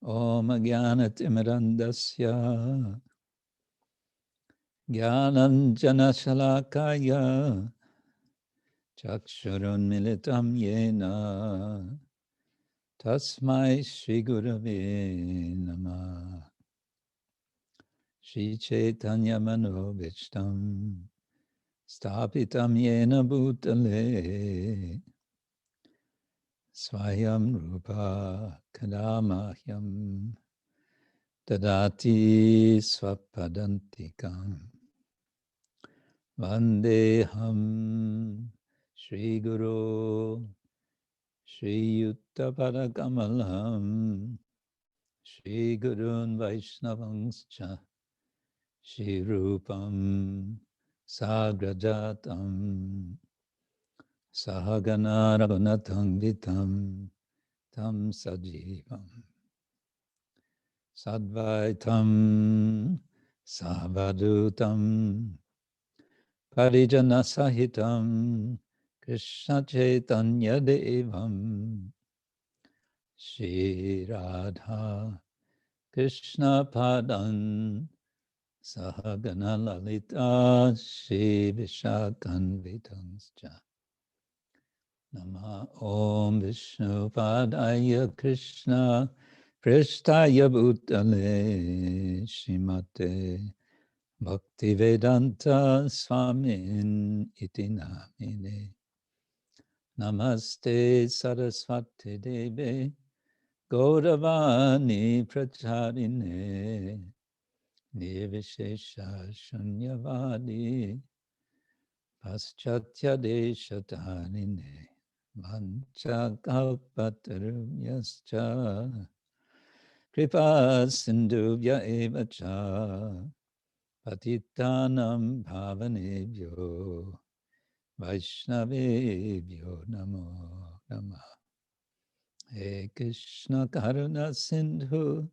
Om Jnana-timirandasya Jnananjana Shalakaya Chakshurunmilitam Yena Tasmai Shri Gurave Namah. Shri Chaitanya Manobishtam Stapitam Yena Bhutale Swayam Rupa Kadamahyam Dadati Swapadantikam Vandeham Shri Guru Shri Yuttapadakamalam Shri Gurun Vaishnavangscha Shri Rupam Sagrajatam Sahagana Raghunatham Vitam Tam Sajivam Sadvaitam Savadutam Parijana Sahitam Krishna Chaitanya Devam Shri Radha Krishna Padan Sahagana Lalita Shri Vishakhanvitanscha Nama Om Vishnu Padaya Krishna Pristaya Bhutale Shrimate Bhaktivedanta Swamin Iti Namine Namaste Saraswati Deve Gauravani Pracharine Nirvishesha Shunyavadi Paschatya Deshatarine Vanchakalpatarubhyascha Kripa Sindhubhya Evacha Patitanam Bhavanebhyo Vaishnavebhyo Namo Namah. He Krishna Karuna Sindhu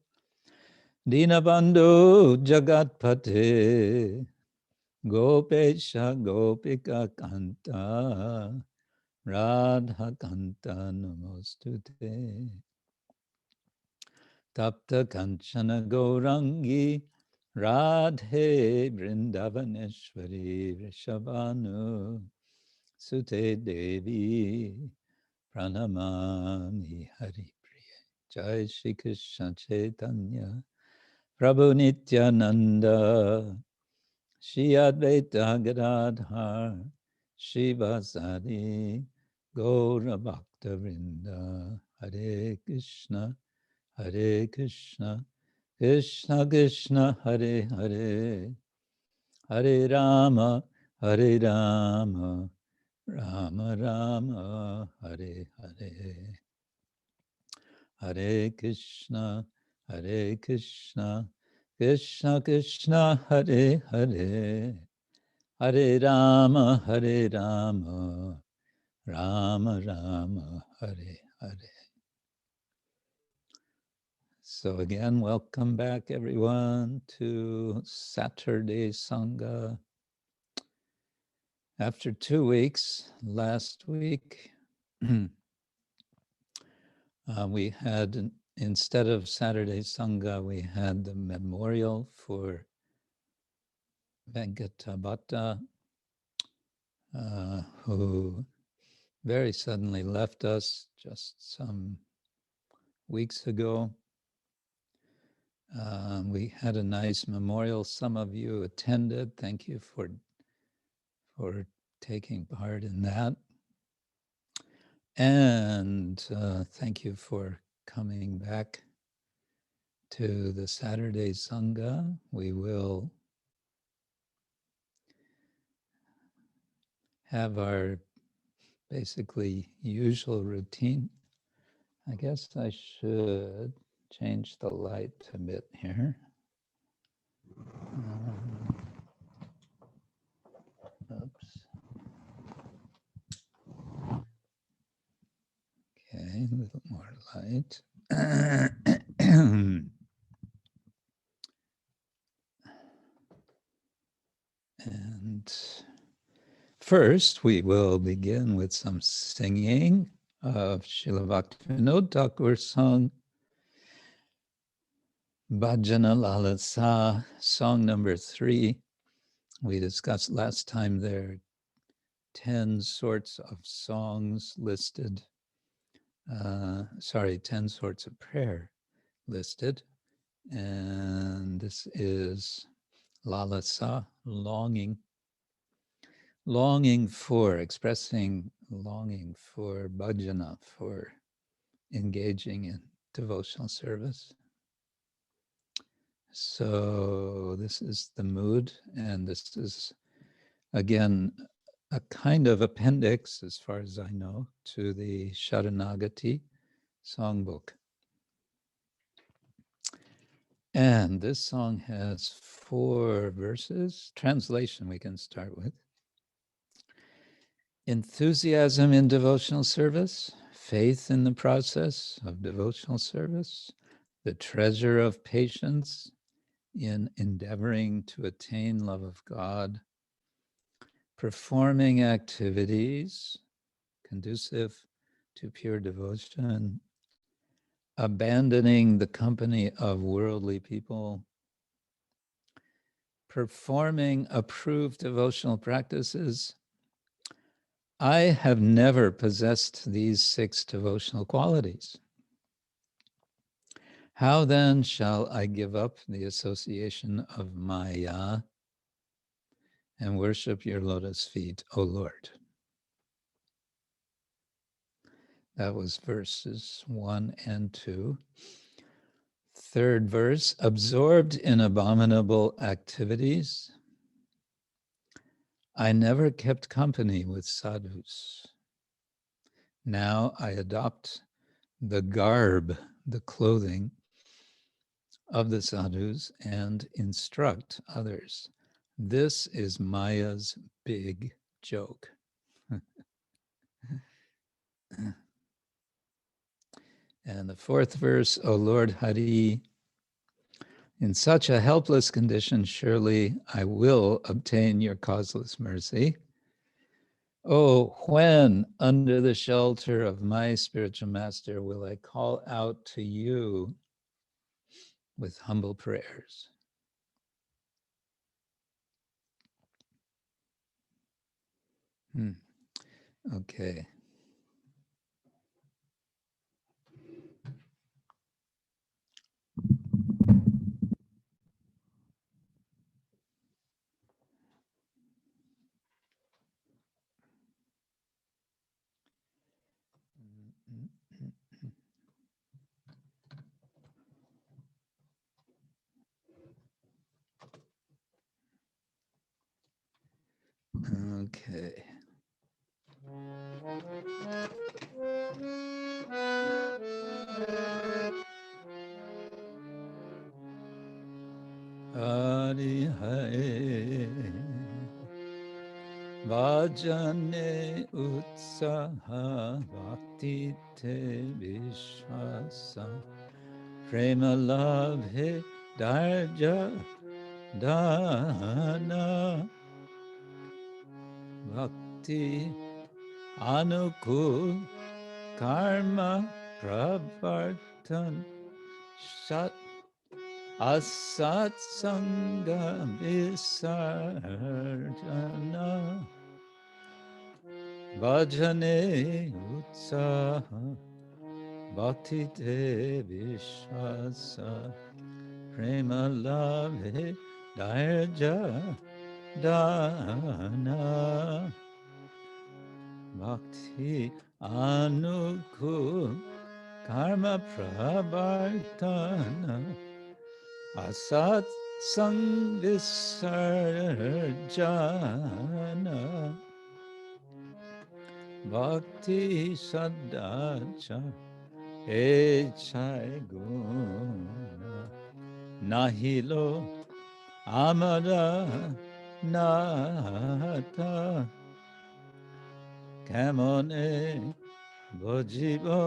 Dinabandhu Jagatpate Gopesha Gopika Kanta Radha Kanta Namostute Tapta Kanchana Gaurangi Radhe Vrindavaneshwari Vrishabhanu Sute Devi Pranamami Hari Priya. Jai Shri Krishna Chaitanya Prabhu Nityananda Shri Advaita Gadadhar Shivasadi Gaura Bhakta Vrinda. Hare Krishna Krishna Krishna Hare Hare Hare Rama Rama Rama Hare Hare. Hare Krishna Krishna Krishna Hare Hare Hare Rama Rama Rama Hare Hare. So again, welcome back everyone to Saturday Sanga. After 2 weeks, last week, we had, instead of Saturday Sanga, we had the memorial for Venkatabhatta, who very suddenly left us just some weeks ago. We had a nice memorial. Some of you attended. Thank you for taking part in that. And thank you for coming back to the Saturday Sangha. We will have our basically usual routine. I guess I should change the light a bit here. Oops. Okay, a little more light. And first, we will begin with some singing of Srila Bhaktivinoda Thakur's song, Bhajana Lalasa, song number 3. We discussed last time there are 10 sorts of songs listed. 10 sorts of prayer listed. And this is Lalasa, longing for, expressing longing for bhajana, for engaging in devotional service. So this is the mood, and this is, again, a kind of appendix, as far as I know, to the Saranagati songbook. And this song has 4 verses. Translation we can start with. Enthusiasm in devotional service, faith in the process of devotional service, the treasure of patience in endeavoring to attain love of God, performing activities conducive to pure devotion, abandoning the company of worldly people, performing approved devotional practices. I have never possessed these 6 devotional qualities. How then shall I give up the association of māyāra and worship your lotus feet, O Lord? That was verses 1 and 2. Third verse, absorbed in abominable activities, I never kept company with sadhus. Now I adopt the garb, the clothing of the sadhus and instruct others. This is Maya's big joke. And the 4th verse, O Lord Hari, in such a helpless condition, surely I will obtain your causeless mercy. Oh, when under the shelter of my spiritual master will I call out to you with humble prayers? Okay. Okay. Hari Hari Bhajane Utsaha Bhaktite Visvasa prema-labhe dhairya-dhana bhakti-anukūla karma-pravartana asat-sańga-visarjana Bhajane Utsaha Bhaktite Visvasa prema-labhe dhairya-dhana bhakti-anukūla karma-pravartana asat-sańga-visarjana bhakti-sadācāra chaya guna nāhilo āmāra nātha kemone bhojibo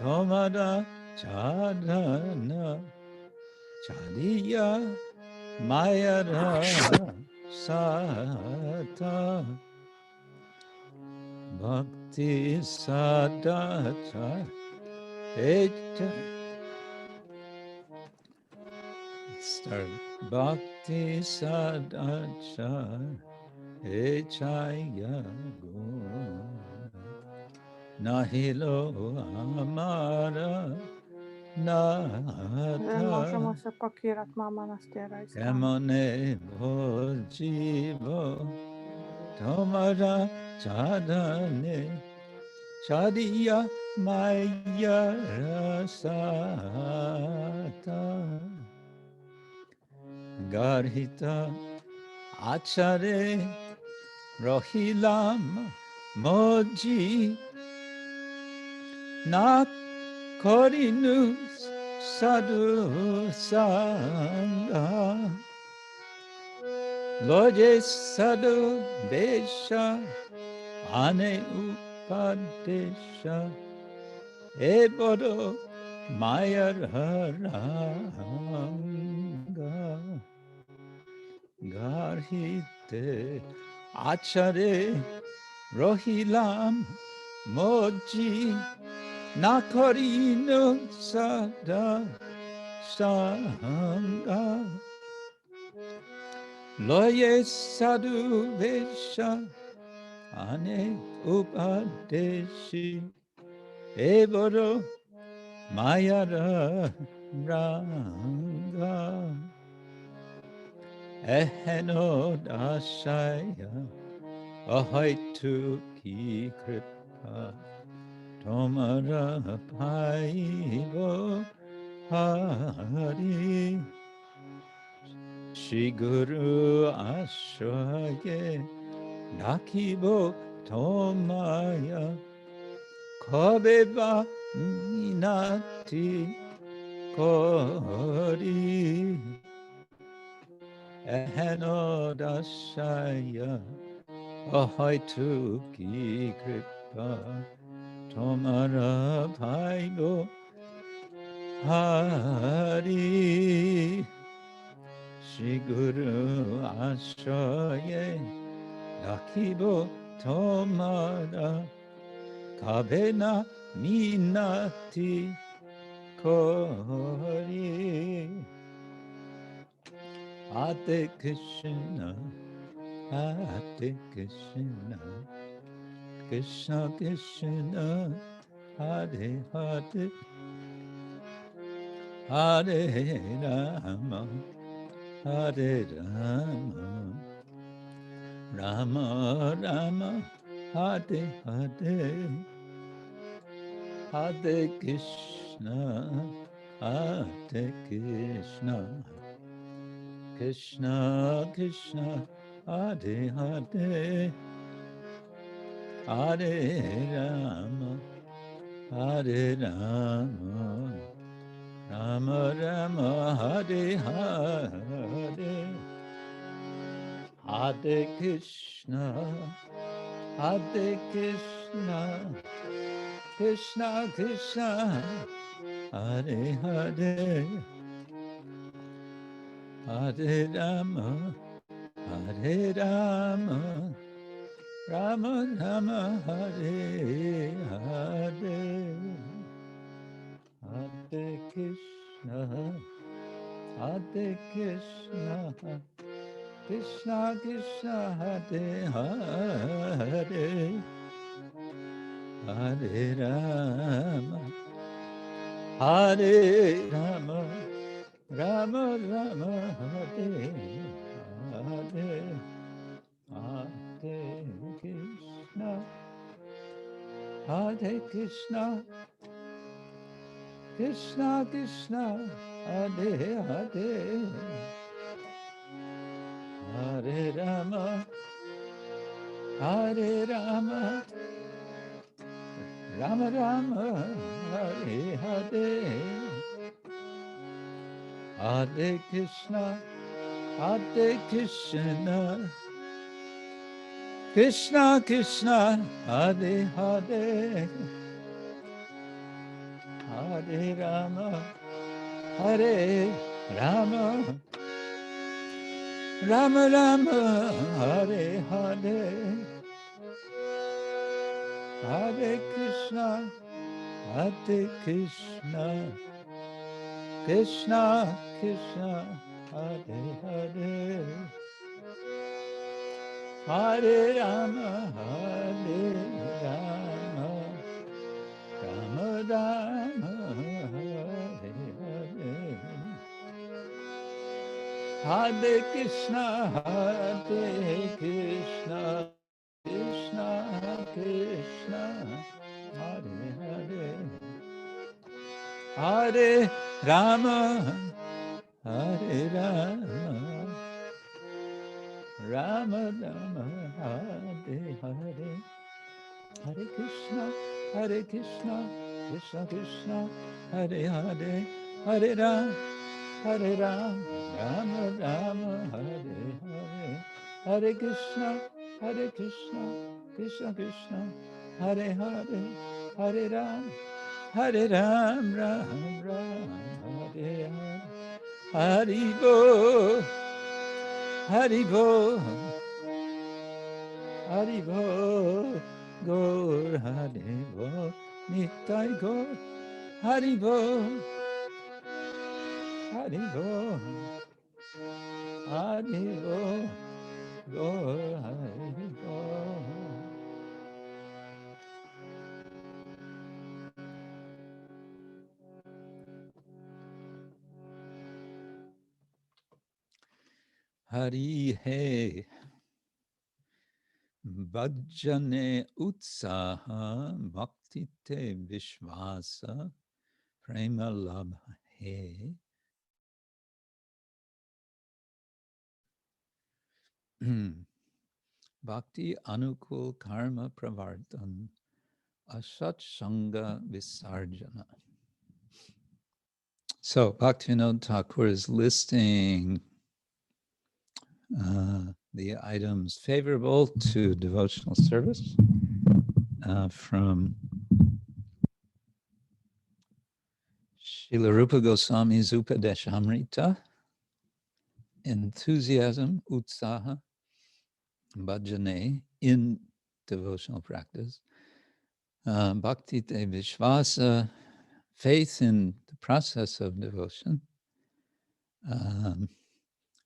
tomāra chādana chadiya māyāra sata bhakti-sadācāra start. Bhakti-sadācāra chaya guna nāhilo āmāra Можемо nātha се покірати монастира ислам. kemone bhojibo tomāra chādane chādiya māyāra sata garhita acare rohilam moji na korinu sadhu-sanga loje sadhu-besha ane upadesha ebodo māyāra garhite acare rohilam moji nakorinu sadhu-sanga loye sadhu-besha ane upadeshi ebodo māyāra eheno dashaya ahaitu ki kripa tomāra bhaibo hari Shri Guru Ashwaye Nakibo Tomaya Kobeba Minati Kori Eheno Dashaya Ahaitu Ki Kripa Tomāra Bhaibo Hari Shri Guru Ashwaye Nakibo Tomāra Kabena Minati Kori Hare Krishna Hare Krishna Krishna Krishna Hare Hare Hare Rama Hare Rama Rama Rama Hare Hare Hare Krishna Hare Krishna Krishna Krishna Hare Hare Hare Rama Hare Rama Rama Rama Hare Hare Hare Krishna Hare Krishna Krishna Krishna Hare Hare Hare Rama Hare Rama Rama Rama Hare Hare Hare Krishna Hare Krishna Krishna Krishna Hare Hare Hare Rama Hare Rama Rama Rama Hare Hare Hare Krishna Hare Krishna Krishna Krishna Hare Hare Hare Rama Hare Rama Rama Rama Hare Hare Hare Krishna Krishna Krishna Hare Hare Hare Rama Hare Rama Rama Rama Hare Hare Hare Krishna Krishna Krishna Hare Hare Hare Rama Hare Rama Rama Rama Hare Hare Hare Krishna Krishna Krishna Hare Hare Hare Rama Hare Rama Rama Rama Hare Hare Hare Krishna Krishna Krishna Hare Hare Hare Rama Rama Rama Hare Hare Hare Krishna Krishna Krishna Hare Hare Hare Ram Ram Hare Hare Haribo Haribo Haribo Gaur Haribo Nitai Gaur Haribo Haribo Haribo Gaur Haribo. Hari He Bhajane Utsaha Bhaktite Visvasa prema-labhe bhakti-anukūla karma-pravartana asat-sańga-visarjana. So Bhaktivinoda Thakura is listing the items favorable to devotional service from Srila Rupa Goswami's Upadeshamrita, enthusiasm, Utsaha, Bhajane, in devotional practice, Bhaktite Visvasa, faith in the process of devotion,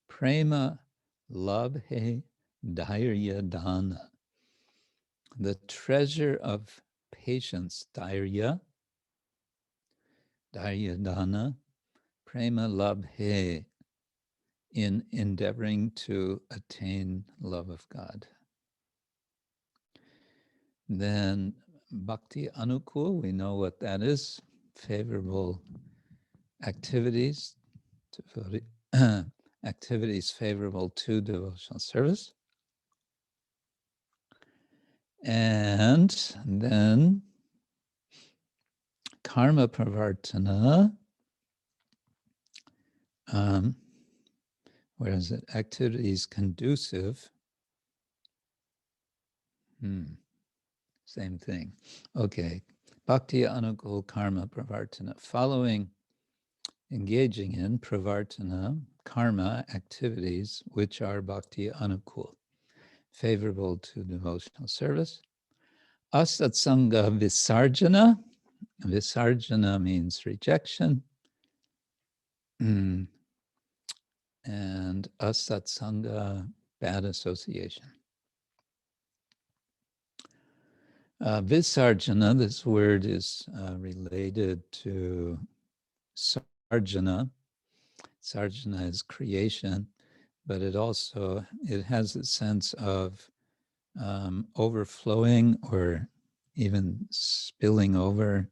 prema-labhe, dhairya-dhana, the treasure of patience, dhairya-dhana, prema-labhe, in endeavoring to attain love of God. Then bhakti-anukūla, we know what that is, favorable activities, activities favorable to devotional service. And then karma-pravartana, where is it? Activities conducive. Same thing. Okay. Bhakti-anukūla karma-pravartana, following, engaging in pravartana, karma activities, which are bhakti-anukūla, favorable to devotional service. Asat-sańga-visarjana, visarjana means rejection, and asat-sańga, bad association. Visarjana, this word is related to sarjana. Sarjana is creation, but it has a sense of overflowing or even spilling over.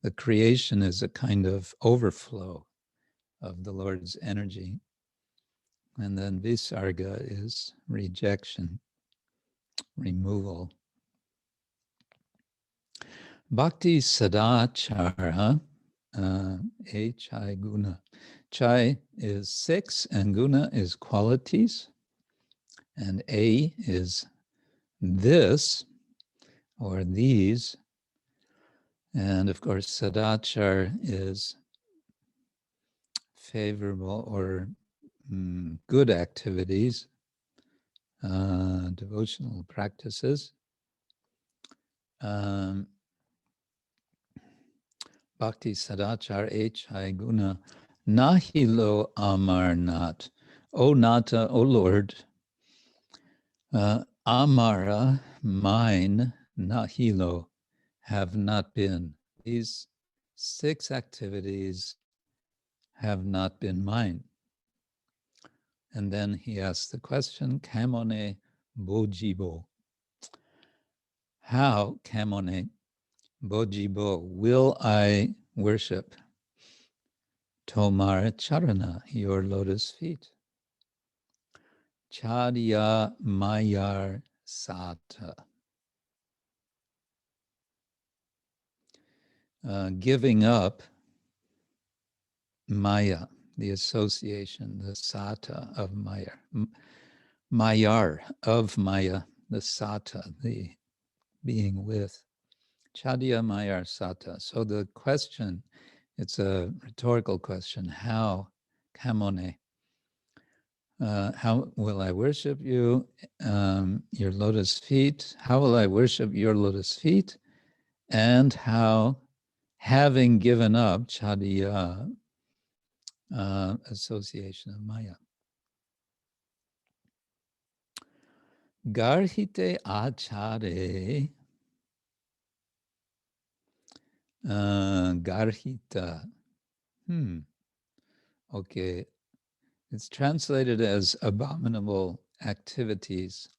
The creation is a kind of overflow of the Lord's energy. And then visarga is rejection, removal. Bhakti-sadācāra, chaya guna. Chaya is 6 and guna is qualities. And A is this or these. And of course, sadācāra is favorable or good activities, devotional practices. Bhakti-sadācāra chaya guna, nāhilo āmāra not. O nātha, O Lord, āmāra, mine, nāhilo, have not been. These 6 activities have not been mine. And then he asks the question, kemone, bhojibo. How, kemone, bhojibo, will I worship tomāra charana, your lotus feet? Chādya māyāra sata. Giving up maya, the association, the sata of maya. Māyāra of maya, the sata, the being with. Chādya māyāra sata. So the question, it's a rhetorical question. How, kemone, how will I worship you, your lotus feet? How will I worship your lotus feet? And how, having given up chādya, association of maya. Garhite acare, garhita. Okay, it's translated as abominable activities.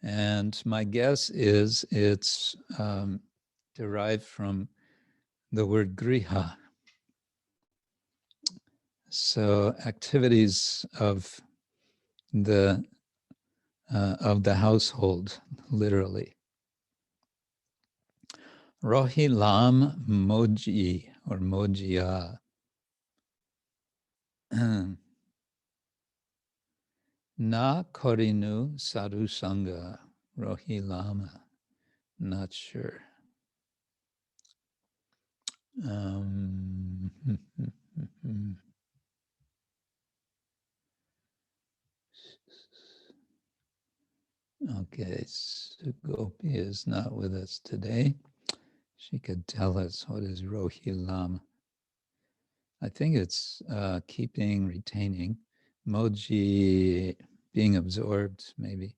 And my guess is it's derived from the word griha. So activities of the household, literally. Rohilam moji or mojia. Na korinu sadhu sanga rohilama. Not sure. Okay, Sugopi is not with us today. She could tell us what is rohilam. I think it's keeping, retaining. Moji, being absorbed, maybe.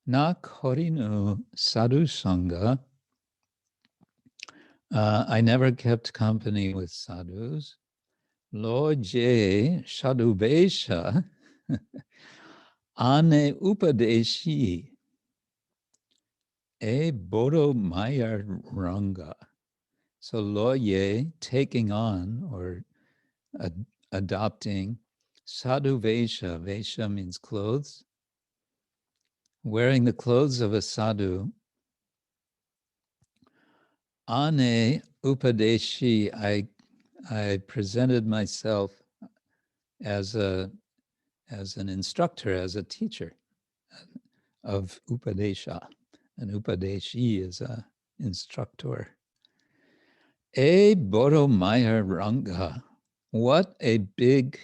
Na korinu sadhu sanga. I never kept company with sadhus. Lo je sadhu-besha ane upadeshi e bodo māyāra. So lo ye, taking on or adopting sadhu-vesha. Vesha means clothes. Wearing the clothes of a sadhu. Ane upadeshi, I presented myself as an instructor, as a teacher of upadesha. An upadeshi is an instructor. E bodo māyāra. What a big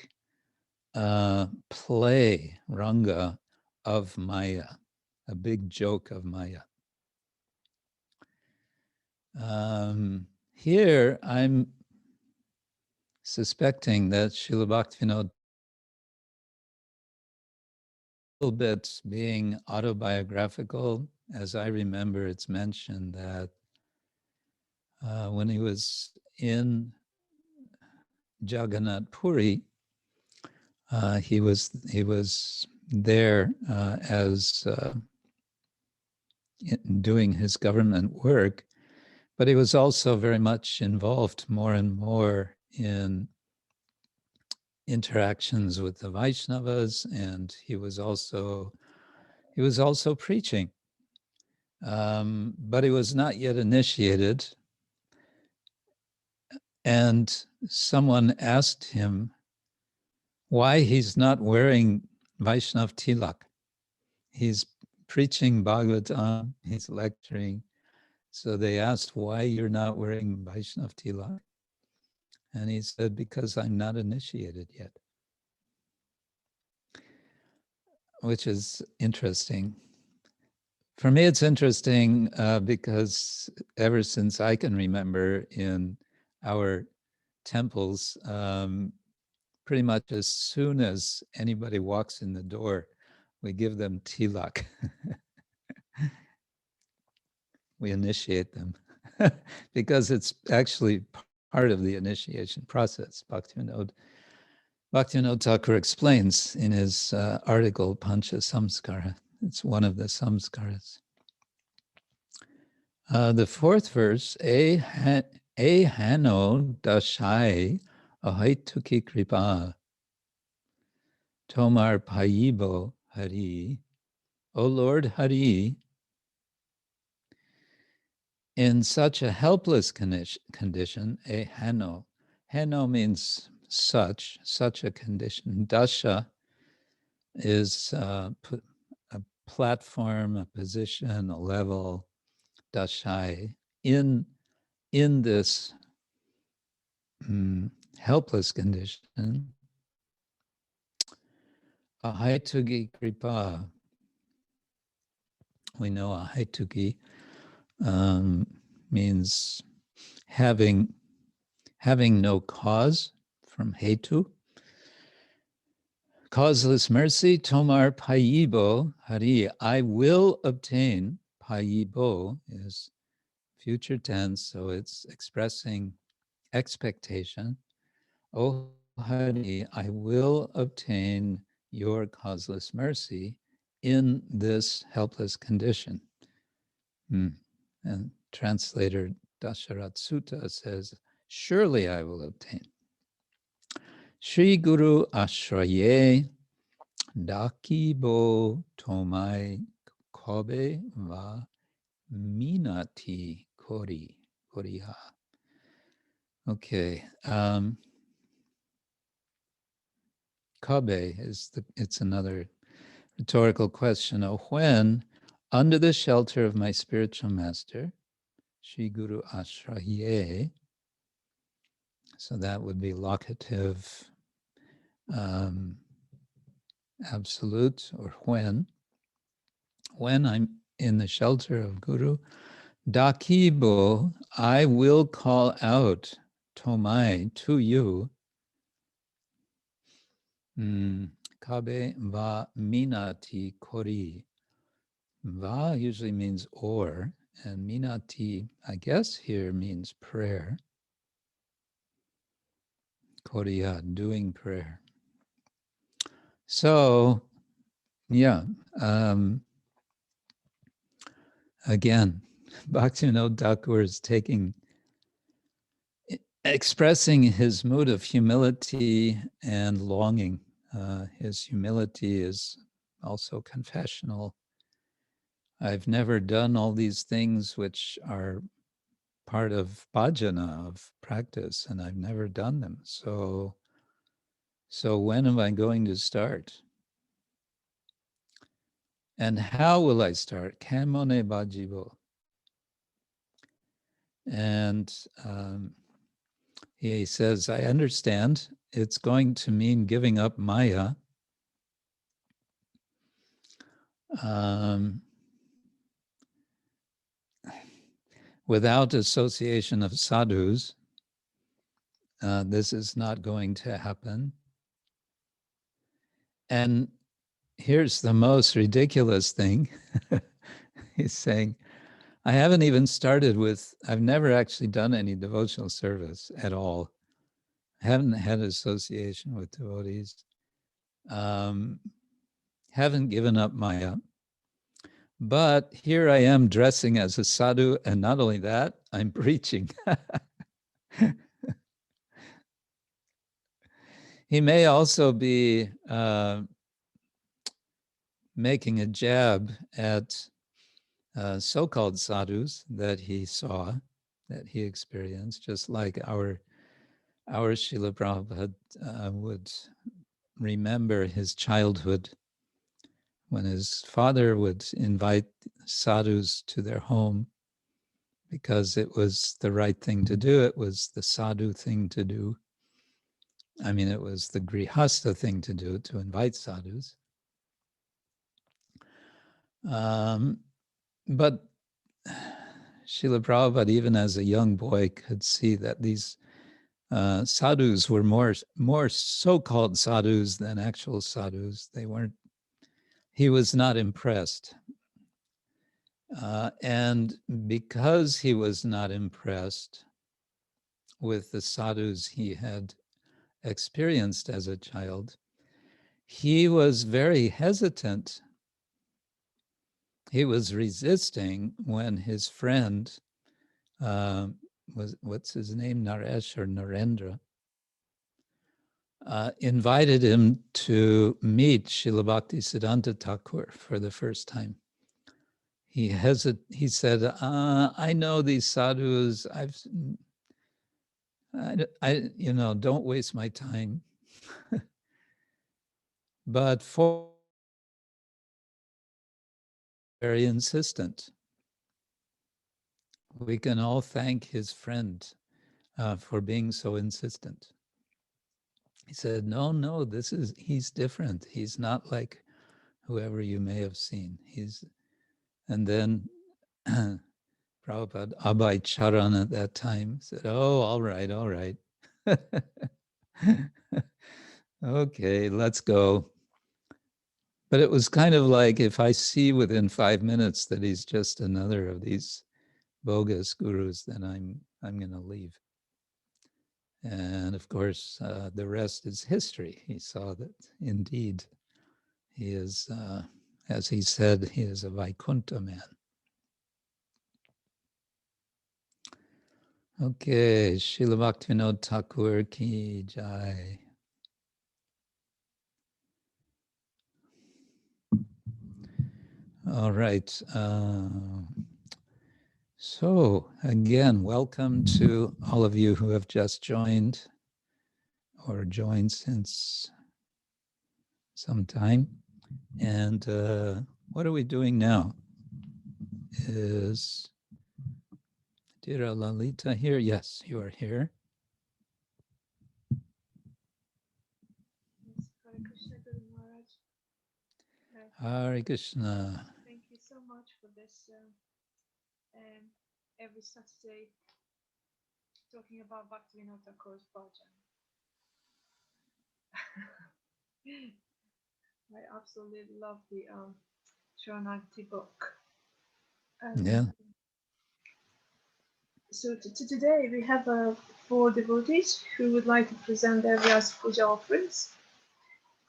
play, ranga, of maya, a big joke of maya. Here I'm suspecting that Srila Bhaktivinoda, a little bit being autobiographical. As I remember, it's mentioned that when he was in Jagannath Puri, he was there as doing his government work, but he was also very much involved more and more in interactions with the Vaishnavas, and he was also preaching. But he was not yet initiated. And someone asked him why he's not wearing Vaishnav tilak. He's preaching Bhagavatam, he's lecturing. So they asked, why you're not wearing Vaishnav tilak? And he said, because I'm not initiated yet. Which is interesting. For me, it's interesting because ever since I can remember in our temples, pretty much as soon as anybody walks in the door, we give them tilak. We initiate them because it's actually part of the initiation process. Bhaktivinoda Thakura explains in his article Pancha Samskara. It's one of the samskaras. The fourth verse, E hano dashai ahaituki kripa tomāra bhojibo hari. O Lord Hari, in such a helpless condition, e hano. Hano means such a condition. Dasha is a platform, a position, a level. Dashai, in this helpless condition, ahaituki kripa. We know ahaituki means having no cause, from hetu. Causeless mercy, tomāra bhojibo hari. I will obtain. Bhojibo is future tense, so it's expressing expectation. O Hari, I will obtain your causeless mercy in this helpless condition. And translator Dasharat Sutta says, surely I will obtain. Shri Guru Ashraye Dakibo Tomai Kobe Va Minati Koriha. Okay. Kabe it's another rhetorical question. Oh, when, under the shelter of my spiritual master, Shri Guru Ashraye, so that would be locative absolute, or when I'm in the shelter of Guru, Dakibo, I will call out Tomai, to you, Kabe va minati kori. Va usually means or, and minati, I guess here means prayer. Koriya, doing prayer. So, yeah, again, Bhaktivinoda Thakur is expressing his mood of humility and longing. His humility is also confessional. I've never done all these things which are part of bhajana, of practice, and I've never done them. So when am I going to start? And how will I start? Kemone bhojibo. And he says, I understand it's going to mean giving up maya. Without association of sadhus, this is not going to happen. And here's the most ridiculous thing. He's saying, I haven't even started with, I've never actually done any devotional service at all. I haven't had association with devotees. Haven't given up maya. But here I am dressing as a sadhu, and not only that, I'm preaching. He may also be making a jab at so-called sadhus that he saw, that he experienced, just like our Srila Prabhupada would remember his childhood when his father would invite sadhus to their home because it was the right thing to do. It was the sadhu thing to do. I mean, it was the grihastha thing to do, to invite sadhus. But Srila Prabhupada, even as a young boy, could see that these sadhus were more so-called sadhus than actual sadhus. They weren't. He was not impressed, and because he was not impressed with the sadhus he had experienced as a child, he was very hesitant. He was resisting when his friend what's his name, Naresh or Narendra, invited him to meet Srila Bhaktisiddhanta Thakur for the first time. He said, I know these sadhus, don't waste my time. But very insistent. We can all thank his friend for being so insistent. He said, no, he's different. He's not like whoever you may have seen. And then Prabhupada, Abhay Charan at that time said, oh, all right. Okay, let's go. But it was kind of like, if I see within 5 minutes that he's just another of these bogus gurus, then I'm going to leave. And of course, the rest is history. He saw that indeed he is, as he said, he is a Vaikuntha man. Okay, Srila Bhaktivinoda Thakur ki jai. All right. So again, welcome to all of you who have just joined or joined since some time. And what are we doing now? Is Dira Lalita here? Yes, you are here. Hare Krishna. Thank you so much for this every Saturday talking about Bhaktivinoda Thakur's Bhajana. I absolutely love the Saranagati book. Yeah. So today we have 4 devotees who would like to present their Vyasa Puja offerings.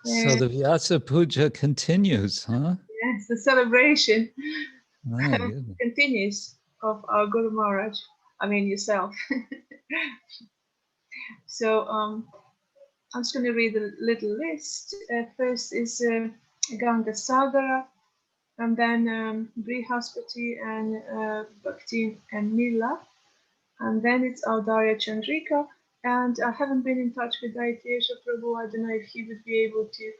So the Vyasa Puja continues, huh? Yes, the celebration My goodness. continues of our Guru Maharaj, I mean yourself. So I'm just going to read a little list. First is Ganga Sagara, and then Brihaspati and Bhakti and Nila, and then it's Audarya Chandrika. And I haven't been in touch with Daitesha Prabhu. I don't know if he would be able to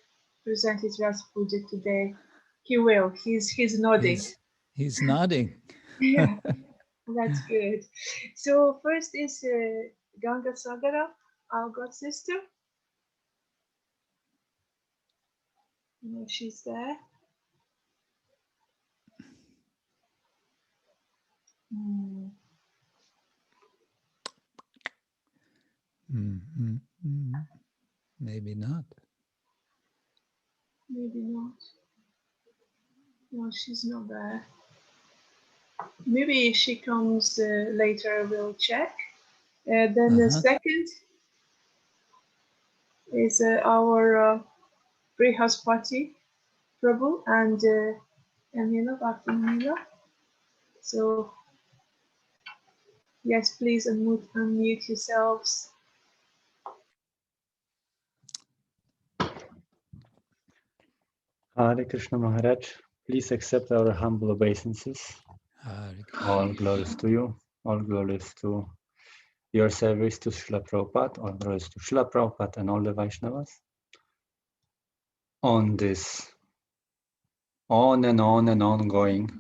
present his Vyasa Puja today. He will. He's nodding. He's nodding. Yeah, that's good. So first is Ganga Sagara, our god sister. She's there. Maybe not. Maybe not. No, she's not there. Maybe if she comes later, we'll check. Then the second is our Brihaspati Prabhu and Bhakti-Vinod. So yes, please unmute yourselves. Hare Krishna Maharaj, please accept our humble obeisances. All glories to you, all glories to your service to Srila Prabhupada, all glories to Srila Prabhupada and all the Vaishnavas. On this on and on going,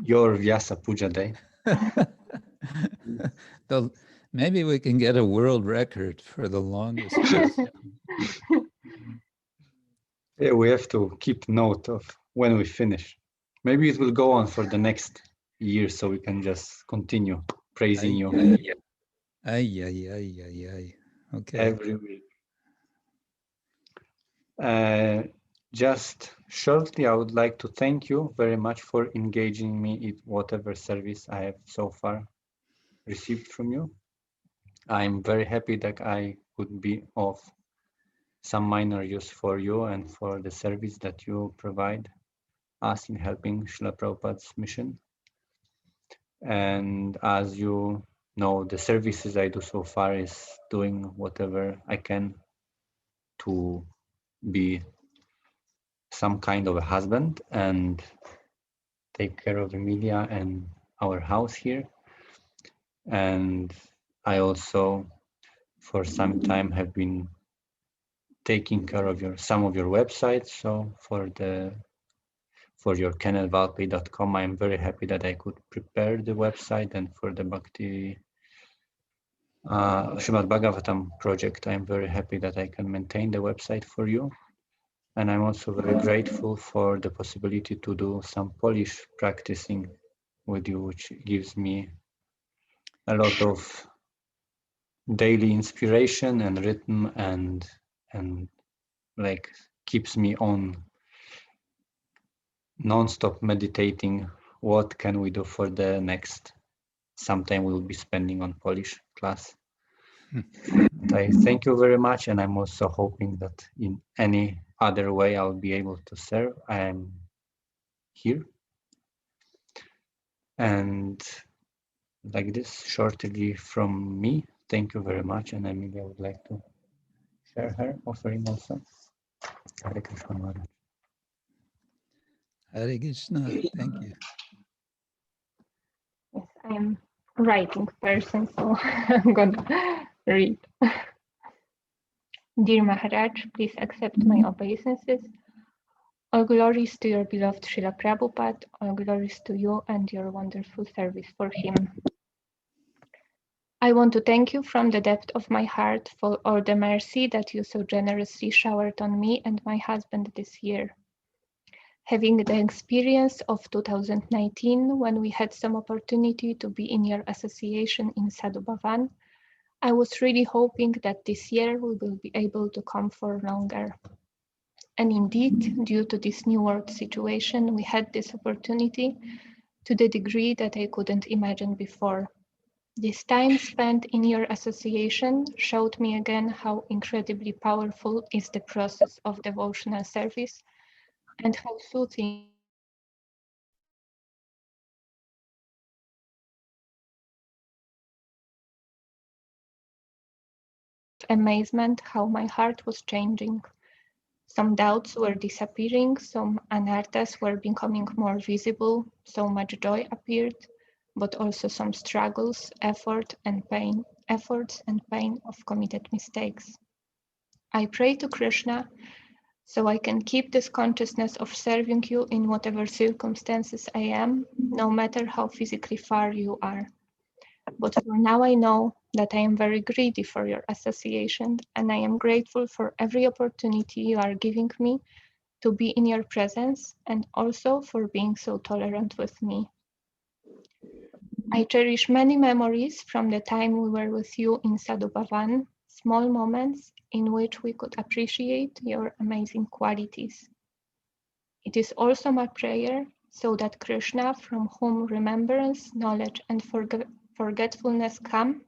your Vyasa Puja day. Maybe we can get a world record for the longest. Yeah, we have to keep note of when we finish. Maybe it will go on for the next year, so we can just continue praising you. Ay, ay, ay, ay, ay. Okay. Every week. Just shortly, I would like to thank you very much for engaging me in whatever service I have so far received from you. I'm very happy that I could be of some minor use for you and for the service that you provide us in helping Srila Prabhupada's mission. And as you know, the services I do so far is doing whatever I can to be some kind of a husband and take care of the media and our house here. And I also, for some time, have been taking care of some of your websites. So for your kennelvalpy.com, I'm very happy that I could prepare the website, and for the Bhakti Srimad Bhagavatam project, I'm very happy that I can maintain the website for you. And I'm also very grateful for the possibility to do some Polish practicing with you, which gives me a lot of daily inspiration and rhythm and like keeps me on non-stop meditating. What can we do for the next sometime we'll be spending on Polish class? I thank you very much, and I'm also hoping that in any other way I'll be able to serve. I am here. And like this, shortly from me, thank you very much. And Emilia would like to share her offering also. Hare Krishna Maharaj. Hare Krishna, thank you. Yes, I am a writing person, so I'm gonna read. Dear Maharaj, please accept my obeisances. All glories to your beloved Srila Prabhupada, all glories to you and your wonderful service for him. I want to thank you from the depth of my heart for all the mercy that you so generously showered on me and my husband this year. Having the experience of 2019, when we had some opportunity to be in your association in Sadhu-bhavan, I was really hoping that this year we will be able to come for longer. And indeed, due to this new world situation, we had this opportunity to the degree that I couldn't imagine before. This time spent in your association showed me again how incredibly powerful is the process of devotional service and how soothing amazement how my heart was changing. Some doubts were disappearing, some anarthas were becoming more visible, so much joy appeared, but also some struggles, efforts and pain of committed mistakes. I pray to Krishna so I can keep this consciousness of serving you in whatever circumstances I am, no matter how physically far you are. But for now I know that I am very greedy for your association, and I am grateful for every opportunity you are giving me to be in your presence, and also for being so tolerant with me. I cherish many memories from the time we were with you in Sadhu-bhavan, small moments in which we could appreciate your amazing qualities. It is also my prayer so that Krishna, from whom remembrance, knowledge, and forgetfulness come,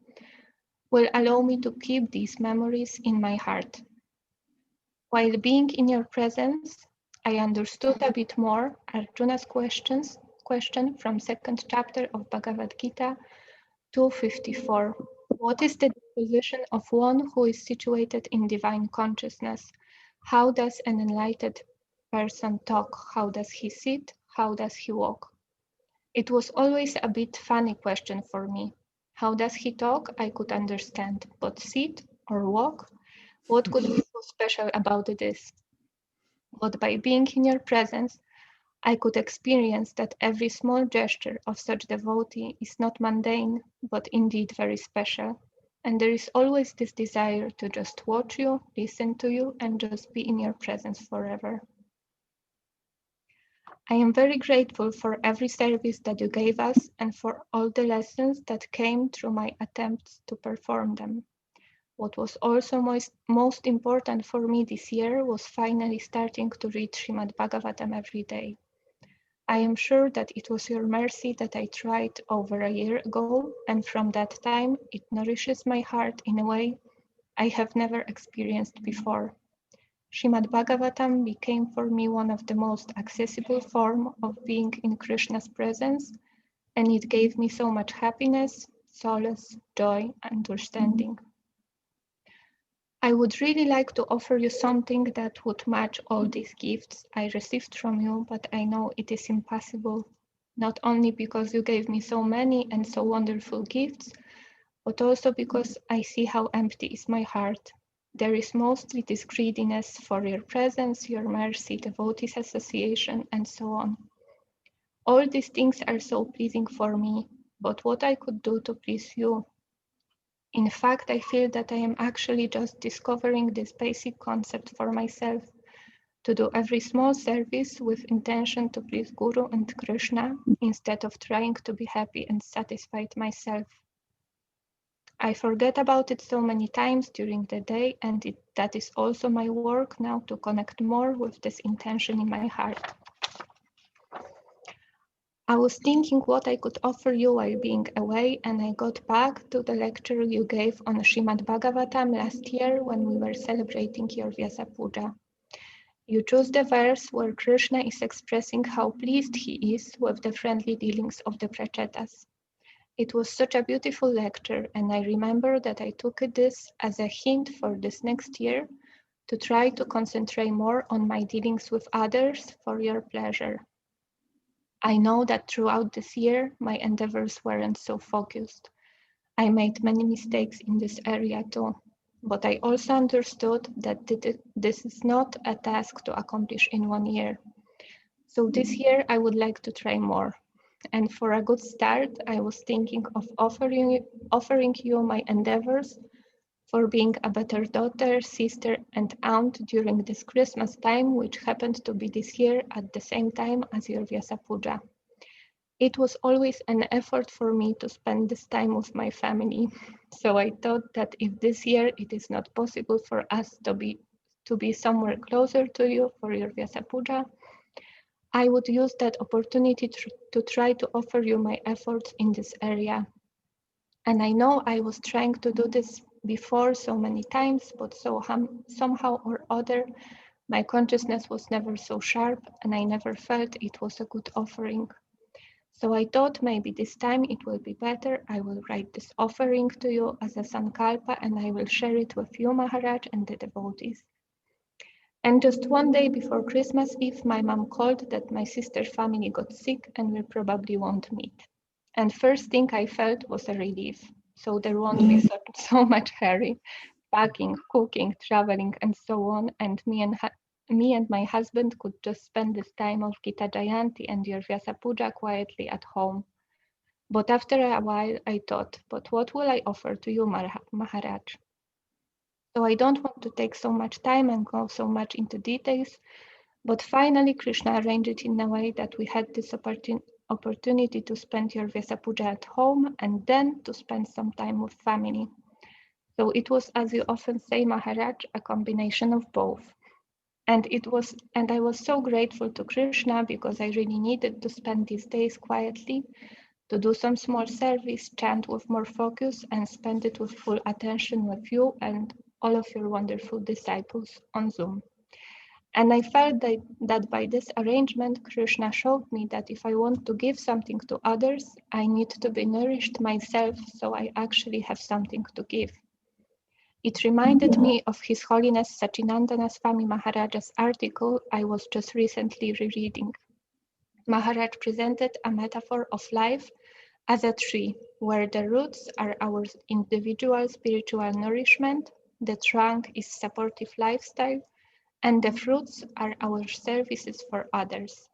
will allow me to keep these memories in my heart. While being in your presence, I understood a bit more Arjuna's question from 2nd chapter of Bhagavad Gita 254. What is the disposition of one who is situated in divine consciousness? How does an enlightened person talk? How does he sit? How does he walk? It was always a bit funny question for me. How does he talk? I could understand, but sit or walk? What could be so special about this? But by being in your presence, I could experience that every small gesture of such devotee is not mundane, but indeed very special. And there is always this desire to just watch you, listen to you, and just be in your presence forever. I am very grateful for every service that you gave us and for all the lessons that came through my attempts to perform them. What was also most important for me this year was finally starting to read Srimad Bhagavatam every day. I am sure that it was your mercy that I tried over a year ago, and from that time it nourishes my heart in a way I have never experienced before. Srimad Bhagavatam became for me one of the most accessible forms of being in Krishna's presence, and it gave me so much happiness, solace, joy, and understanding. I would really like to offer you something that would match all these gifts I received from you, but I know it is impossible, not only because you gave me so many and so wonderful gifts, but also because I see how empty is my heart. There is mostly this greediness for your presence, your mercy, devotees association, and so on. All these things are so pleasing for me, but what I could do to please you? In fact, I feel that I am actually just discovering this basic concept for myself, to do every small service with intention to please Guru and Krishna, instead of trying to be happy and satisfied myself. I forget about it so many times during the day, and that is also my work now, to connect more with this intention in my heart. I was thinking what I could offer you while being away, and I got back to the lecture you gave on Srimad Bhagavatam last year when we were celebrating your Vyasa Puja. You chose the verse where Krishna is expressing how pleased he is with the friendly dealings of the prachetas. It was such a beautiful lecture, and I remember that I took this as a hint for this next year to try to concentrate more on my dealings with others for your pleasure. I know that throughout this year, my endeavors weren't so focused. I made many mistakes in this area too, but I also understood that this is not a task to accomplish in 1 year. So this year, I would like to try more. And for a good start, I was thinking of offering you my endeavors for being a better daughter, sister, and aunt during this Christmas time, which happened to be this year at the same time as your Vyasa Puja. It was always an effort for me to spend this time with my family. So I thought that if this year it is not possible for us to be somewhere closer to you for your Vyasa Puja, I would use that opportunity to try to offer you my efforts in this area. And I know I was trying to do this before so many times, but somehow or other, my consciousness was never so sharp, and I never felt it was a good offering. So I thought maybe this time it will be better. I will write this offering to you as a sankalpa, and I will share it with you, Maharaj, and the devotees. And just one day before Christmas Eve, my mom called that my sister's family got sick and we probably won't meet. And first thing I felt was a relief. So there won't be so much hurry, packing, cooking, traveling, and so on. And me and my husband could just spend this time of Gita Jayanti and your Vyasa Puja quietly at home. But after a while, I thought, but what will I offer to you, Maharaj? So I don't want to take so much time and go so much into details, but finally Krishna arranged it in a way that we had this opportunity to spend your Vyasa Puja at home and then to spend some time with family. So it was, as you often say, Maharaj, a combination of both. And I was so grateful to Krishna because I really needed to spend these days quietly, to do some small service, chant with more focus, and spend it with full attention with you and all of your wonderful disciples on Zoom. And I felt that by this arrangement, Krishna showed me that if I want to give something to others, I need to be nourished myself, so I actually have something to give. It reminded me of His Holiness Sachinandana Swami Maharaja's article I was just recently rereading. Maharaj presented a metaphor of life as a tree, where the roots are our individual spiritual nourishment, the trunk is supportive lifestyle, and the fruits are our services for others.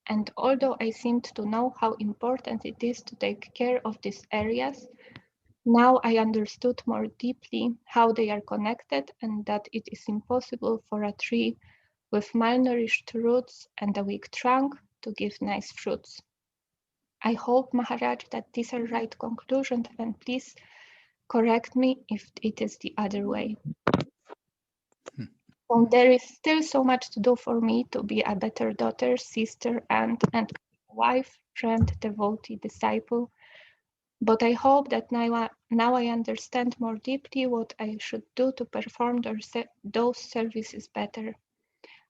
And although I seemed to know how important it is to take care of these areas, now I understood more deeply how they are connected and that it is impossible for a tree with malnourished roots and a weak trunk to give nice fruits. I hope, Maharaj, that these are right conclusions, and please correct me if it is the other way. So there is still so much to do for me to be a better daughter, sister, aunt, and wife, friend, devotee, disciple. But I hope that now I understand more deeply what I should do to perform those services better.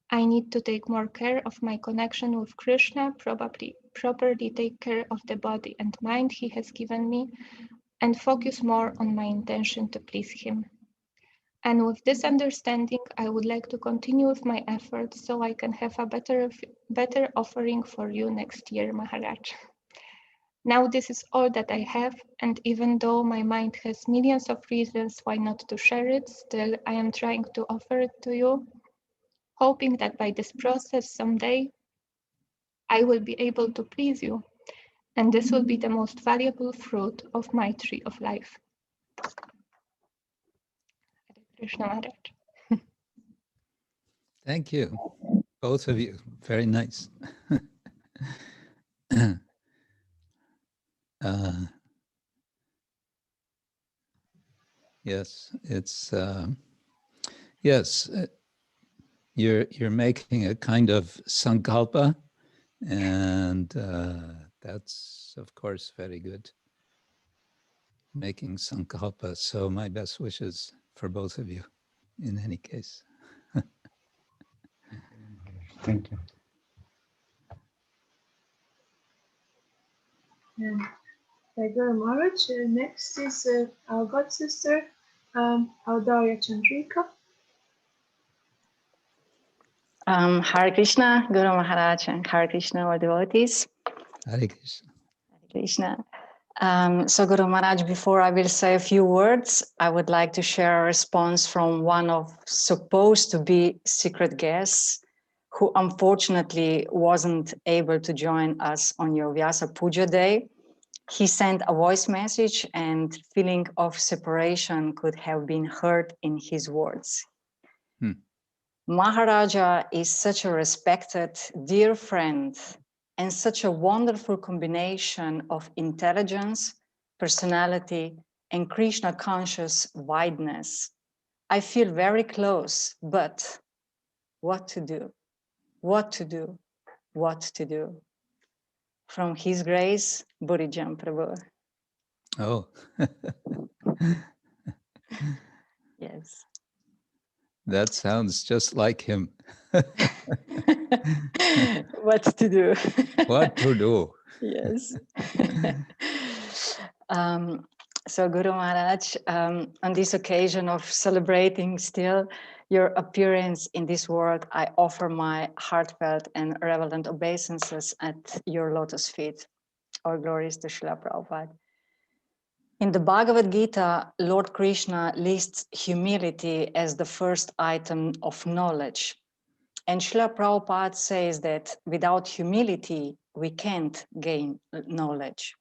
I need to take more care of my connection with Krishna, probably properly take care of the body and mind he has given me, and focus more on my intention to please him. And with this understanding, I would like to continue with my efforts so I can have a better offering for you next year, Maharaj. Now this is all that I have, and even though my mind has millions of reasons why not to share it, still I am trying to offer it to you, hoping that by this process someday I will be able to please you, and this will be the most valuable fruit of my tree of life. Hare Krishna Maharaj. Thank you, both of you. Very nice. Yes, it's yes. You're making a kind of sankalpa, and that's of course very good. Making sankalpa. So my best wishes for both of you. In any case. Thank you. Thank you, Maharaj. Next is our god sister, our Dhairya-Chandrika. Hare Krishna, Guru Maharaj, and Hare Krishna, all devotees. Hare Krishna. Hare Krishna. So Guru Maharaj, before I will say a few words, I would like to share a response from one of supposed to be secret guests who unfortunately wasn't able to join us on your Vyasa Puja day. He sent a voice message and feeling of separation could have been heard in his words. Maharaja is such a respected, dear friend, and such a wonderful combination of intelligence, personality, and Krishna conscious wideness. I feel very close, but what to do? What to do? What to do? From His Grace, Bhajane Prabhu. Oh. Yes. That sounds just like him. What to do? What to do? Yes. So Guru Maharaj, on this occasion of celebrating still your appearance in this world, I offer my heartfelt and reverent obeisances at your lotus feet. All glories to Srila Prabhupada. In the Bhagavad Gita, Lord Krishna lists humility as the first item of knowledge. And Srila Prabhupada says that without humility, we can't gain knowledge.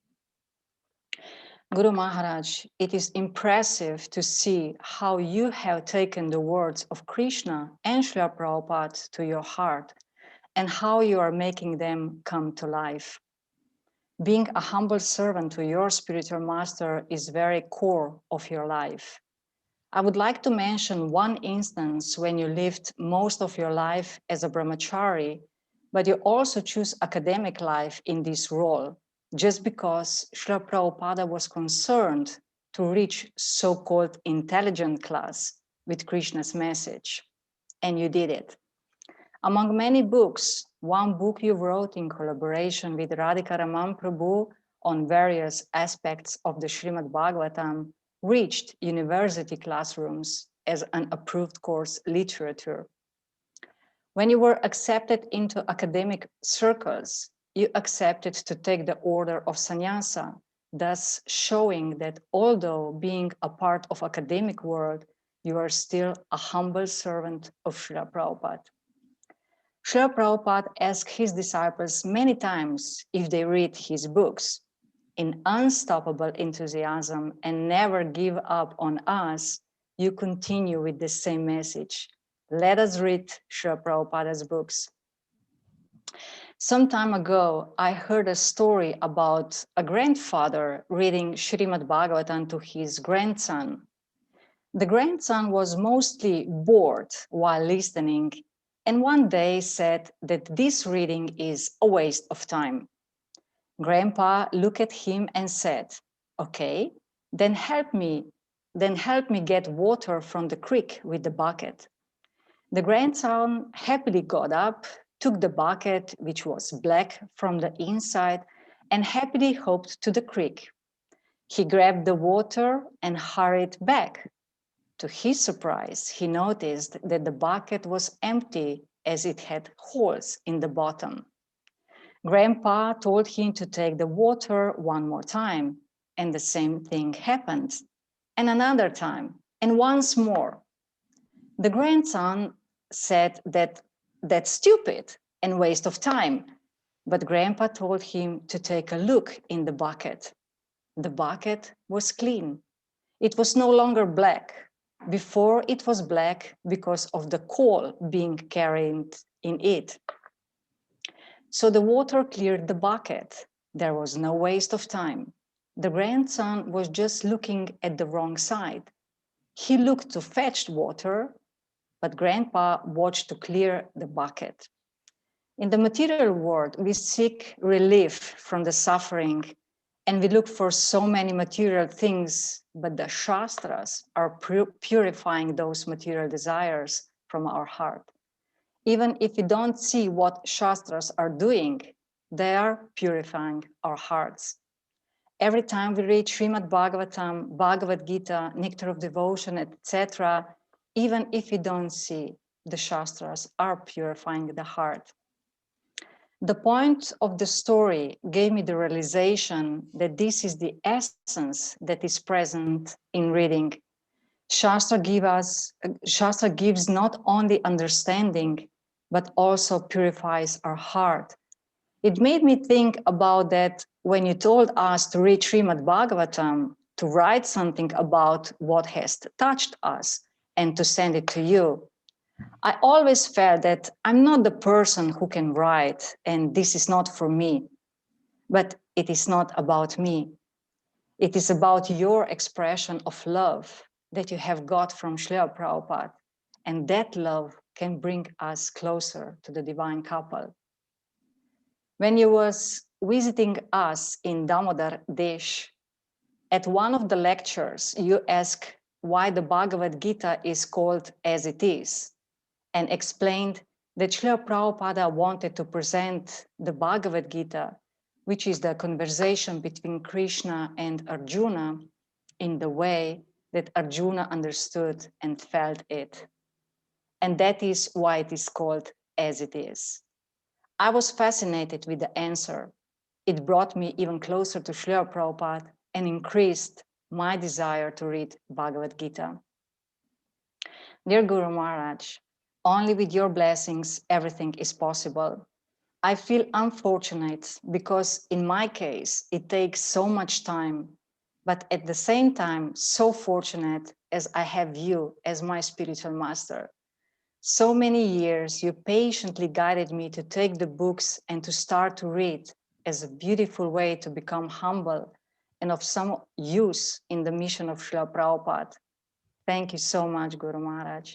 Guru Maharaj, it is impressive to see how you have taken the words of Krishna and Srila Prabhupada to your heart and how you are making them come to life. Being a humble servant to your spiritual master is very core of your life. I would like to mention one instance when you lived most of your life as a brahmachari, but you also choose academic life in this role, just because Srila Prabhupada was concerned to reach so-called intelligent class with Krishna's message, and you did it. Among many books, one book you wrote in collaboration with Radhika Raman Prabhu on various aspects of the Srimad Bhagavatam reached university classrooms as an approved course literature. When you were accepted into academic circles, you accepted to take the order of sannyasa, thus showing that although being a part of academic world, you are still a humble servant of Srila Prabhupada. Srila Prabhupada asked his disciples many times if they read his books. In unstoppable enthusiasm and never give up on us, you continue with the same message. Let us read Srila Prabhupada's books. Some time ago, I heard a story about a grandfather reading Srimad Bhagavatam to his grandson. The grandson was mostly bored while listening, and one day said that this reading is a waste of time. Grandpa looked at him and said, "Okay, then help me get water from the creek with the bucket." The grandson happily got up, took the bucket, which was black from the inside, and happily hopped to the creek. He grabbed the water and hurried back. To his surprise, he noticed that the bucket was empty as it had holes in the bottom. Grandpa told him to take the water one more time, and the same thing happened, and another time, and once more. The grandson said that that's stupid and waste of time, but Grandpa told him to take a look in the bucket. The bucket was clean. It was no longer black. Before it was black because of the coal being carried in it. So the water cleared the bucket. There was no waste of time. The grandson was just looking at the wrong side. He looked to fetch water, but Grandpa watched to clear the bucket. In the material world, we seek relief from the suffering, and we look for so many material things, but the Shastras are purifying those material desires from our heart. Even if we don't see what Shastras are doing, they are purifying our hearts. Every time we read Srimad Bhagavatam, Bhagavad Gita, Nectar of Devotion, etc., even if we don't see, the Shastras are purifying the heart. The point of the story gave me the realization that this is the essence that is present in reading. Shastra gives not only understanding, but also purifies our heart. It made me think about that when you told us to read Srimad Bhagavatam, to write something about what has touched us and to send it to you. I always felt that I'm not the person who can write and this is not for me, but it is not about me. It is about your expression of love that you have got from Srila Prabhupada, and that love can bring us closer to the divine couple. When you was visiting us in Damodar Desh, at one of the lectures, you asked why the Bhagavad Gita is called as it is, and explained that Srila Prabhupada wanted to present the Bhagavad Gita, which is the conversation between Krishna and Arjuna, in the way that Arjuna understood and felt it. And that is why it is called as it is. I was fascinated with the answer. It brought me even closer to Srila Prabhupada and increased my desire to read Bhagavad Gita. Dear Guru Maharaj, only with your blessings, everything is possible. I feel unfortunate because in my case, it takes so much time, but at the same time, so fortunate as I have you as my spiritual master. So many years, you patiently guided me to take the books and to start to read as a beautiful way to become humble and of some use in the mission of Srila Prabhupada. Thank you so much, Guru Maharaj.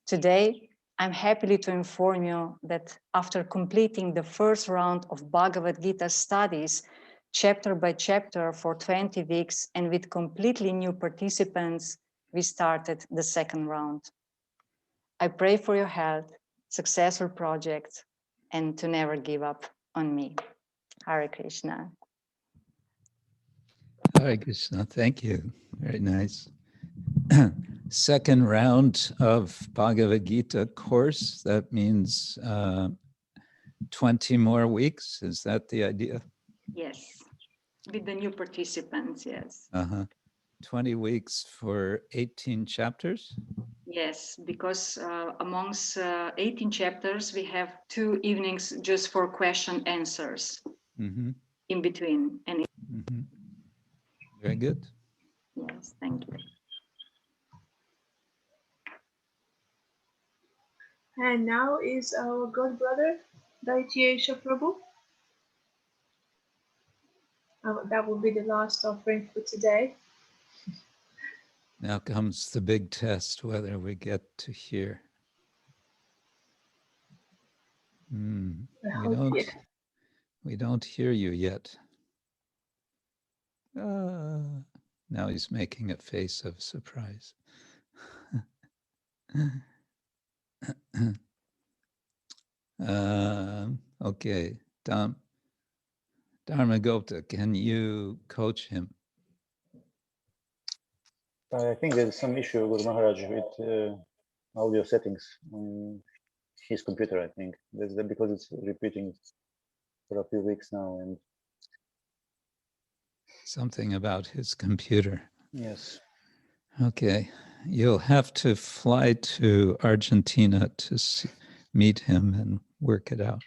Today, I'm happy to inform you that after completing the first round of Bhagavad Gita studies, chapter by chapter for 20 weeks, and with completely new participants, we started the second round. I pray for your health, successful projects, and to never give up on me. Hare Krishna. Hare Krishna, thank you. Very nice. Second round of Bhagavad Gita course, that means 20 more weeks. Is that the idea? Yes, with the new participants, yes. 20 weeks for 18 chapters? Yes, because amongst 18 chapters, we have 2 evenings just for question answers in between. And Very good. yes, thank you. And now is our good brother Daitya Prabhu. That will be the last offering for today. Now comes the big test, whether we get to hear. We don't hear you yet. Now he's making a face of surprise. Okay, Dharmagupta, can you coach him? I think there's some issue with Maharaj with audio settings on his computer. I think that's because it's repeating for a few weeks now, and something about his computer. Yes. Okay, you'll have to fly to Argentina to meet him and work it out.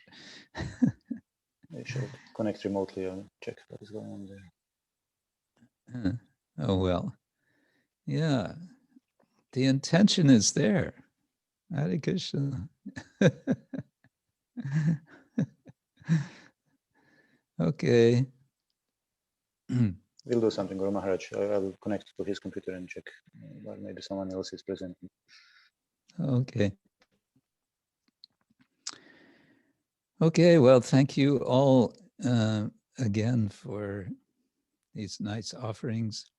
I should connect remotely and check what is going on there. Oh, well. Yeah, the intention is there. Hare Krishna. Okay. We'll do something, Guru Maharaj. I will connect to his computer and check while maybe someone else is present. Okay. Okay, well, thank you all again for these nice offerings.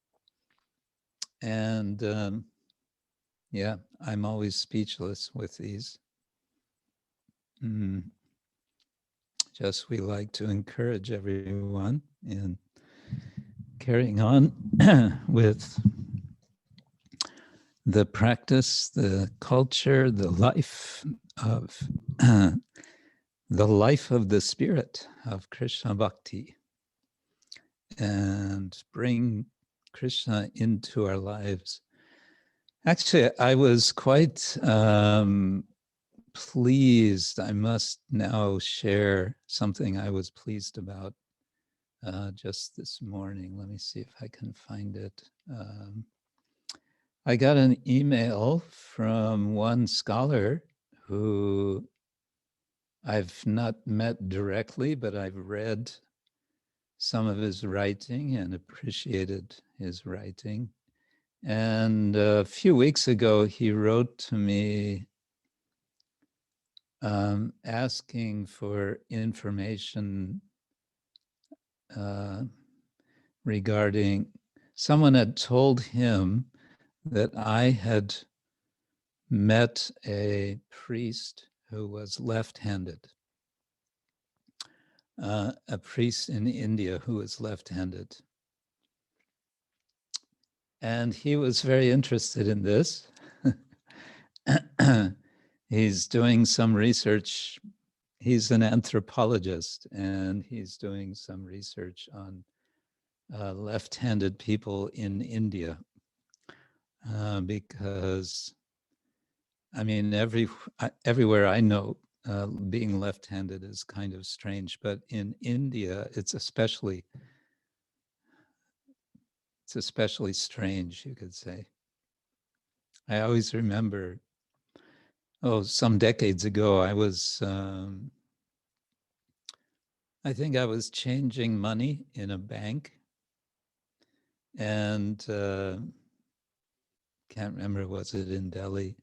And yeah, I'm always speechless with these. Just we like to encourage everyone in carrying on with the practice, the culture, the life of the spirit of Krishna Bhakti, and bring Krishna into our lives. Actually, I was quite pleased. I must now share something I was pleased about just this morning. Let me see if I can find it. I got an email from one scholar who I've not met directly, but I've read some of his writing and appreciated his writing. And a few weeks ago, he wrote to me asking for information regarding, someone had told him that I had met a priest who was left-handed, a priest in India who was left-handed. And he was very interested in this. He's doing some research. He's an anthropologist, and he's doing some research on left-handed people in India. Because, I mean, everywhere I know, being left-handed is kind of strange, but in India, it's especially strange, you could say. I always remember, some decades ago, I was, I think I was changing money in a bank, and can't remember, was it in Delhi?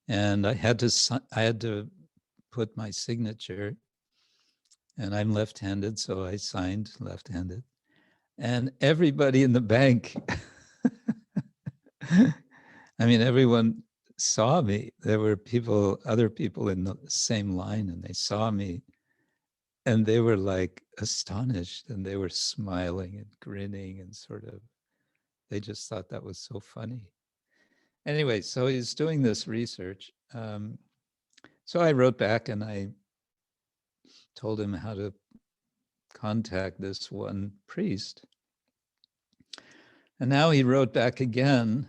And I had to put my signature, and I'm left-handed, so I signed left-handed. And everybody in the bank, I mean, everyone saw me. There were other people in the same line, and they saw me, and they were like astonished, and they were smiling and grinning and sort of, they just thought that was so funny. Anyway, so he's doing this research. So I wrote back and I told him how to contact this one priest. And now he wrote back again,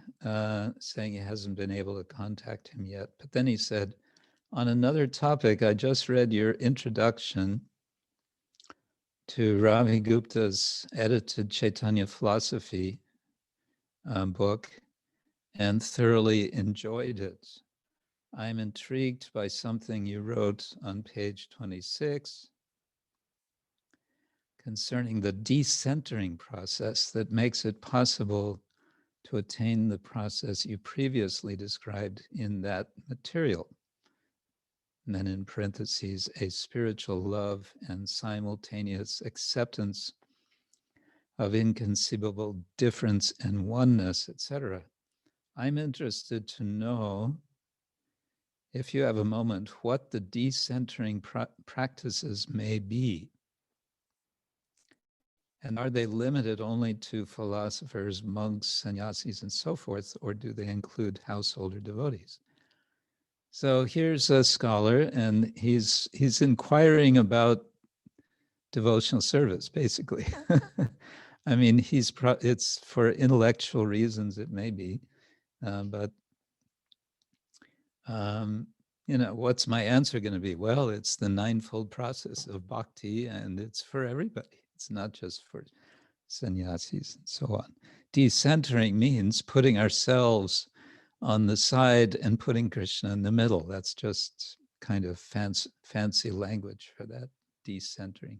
saying he hasn't been able to contact him yet. But then he said, on another topic, I just read your introduction to Ravi Gupta's edited Chaitanya philosophy book and thoroughly enjoyed it. I'm intrigued by something you wrote on page 26 concerning the decentering process that makes it possible to attain the process you previously described in that material. And then in parentheses, a spiritual love and simultaneous acceptance of inconceivable difference and oneness, etc. I'm interested to know, if you have a moment, what the decentering practices may be. And are they limited only to philosophers, monks, sannyasis, and so forth, or do they include householder devotees? So here's a scholar, and he's inquiring about devotional service, basically. I mean, it's for intellectual reasons, it may be, but what's my answer going to be? Well, it's the ninefold process of bhakti, and it's for everybody. It's not just for sannyasis and so on. Decentering means putting ourselves on the side and putting Krishna in the middle. That's just kind of fancy language for that, decentering.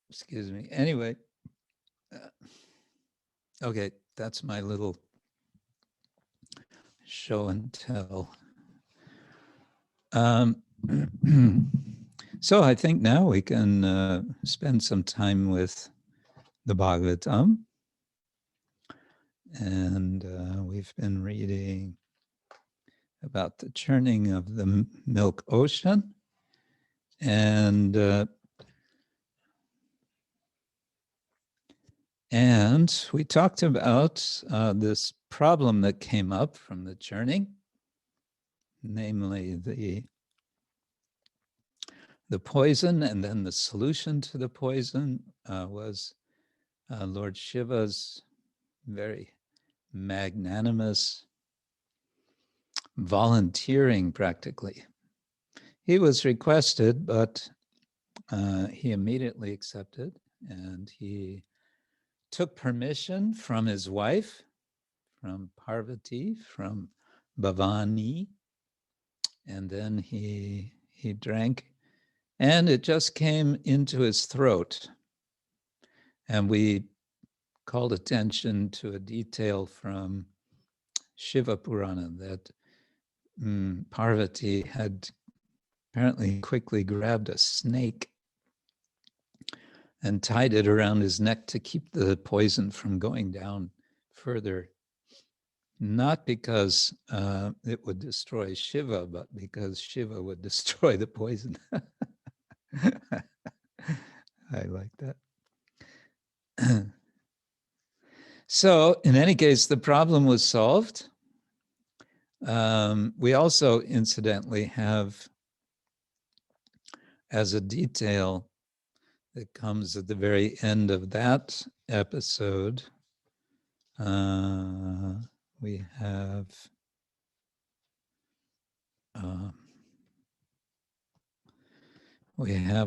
Excuse me. Anyway, okay, that's my little show and tell. So I think now we can spend some time with the Bhagavatam. And we've been reading about the churning of the milk ocean. And we talked about this problem that came up from the churning, namely the poison, and then the solution to the poison was Lord Shiva's very magnanimous volunteering, practically. He was requested, but he immediately accepted, and he took permission from his wife, from Parvati, from Bhavani, and then he drank, and it just came into his throat. And we called attention to a detail from Shiva Purana that Parvati had apparently quickly grabbed a snake and tied it around his neck to keep the poison from going down further. Not because it would destroy Shiva, but because Shiva would destroy the poison. I like that. So in any case, the problem was solved. We also, incidentally, have, as a detail that comes at the very end of that episode, we have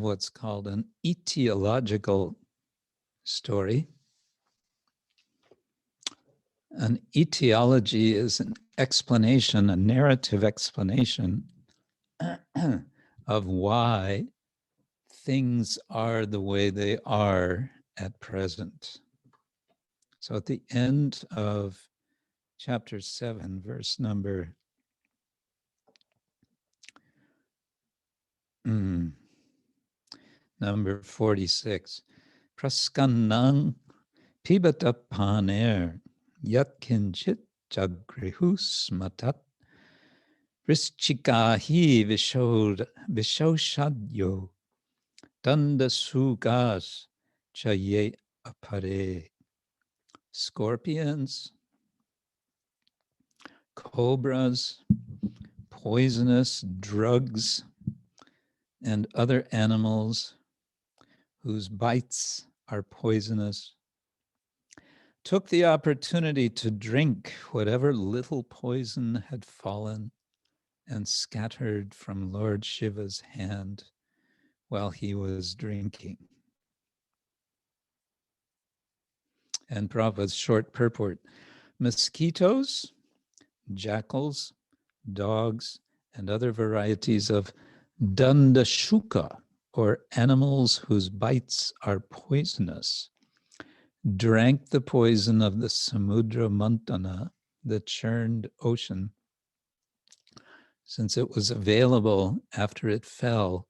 what's called an etiological story. An etiology is an explanation, a narrative explanation of why things are the way they are at present. So at the end of chapter 7, verse number 46, praskannang pibata paner yat kinchit jagrihus matat vrischikahi vishoshadyo danda sugas chaye apare. Scorpions, cobras, poisonous drugs, and other animals whose bites are poisonous took the opportunity to drink whatever little poison had fallen and scattered from Lord Shiva's hand while he was drinking. And Prabhupada's short purport: mosquitoes, jackals, dogs, and other varieties of dandashuka, or animals whose bites are poisonous, drank the poison of the samudra mantana, the churned ocean, since it was available after it fell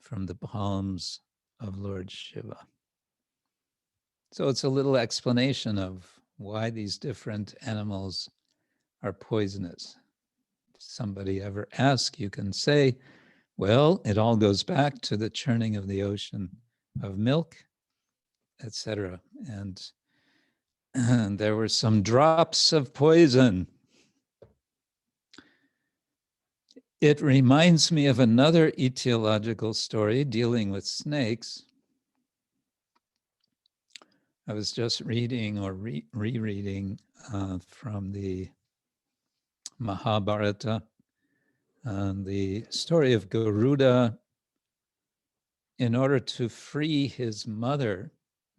from the palms of Lord Shiva. So it's a little explanation of why these different animals are poisonous. If somebody ever asks, you can say, well, it all goes back to the churning of the ocean of milk, etc. And there were some drops of poison. It reminds me of another etiological story dealing with snakes. I was just reading or rereading from the Mahabharata, the story of Garuda. In order to free his mother,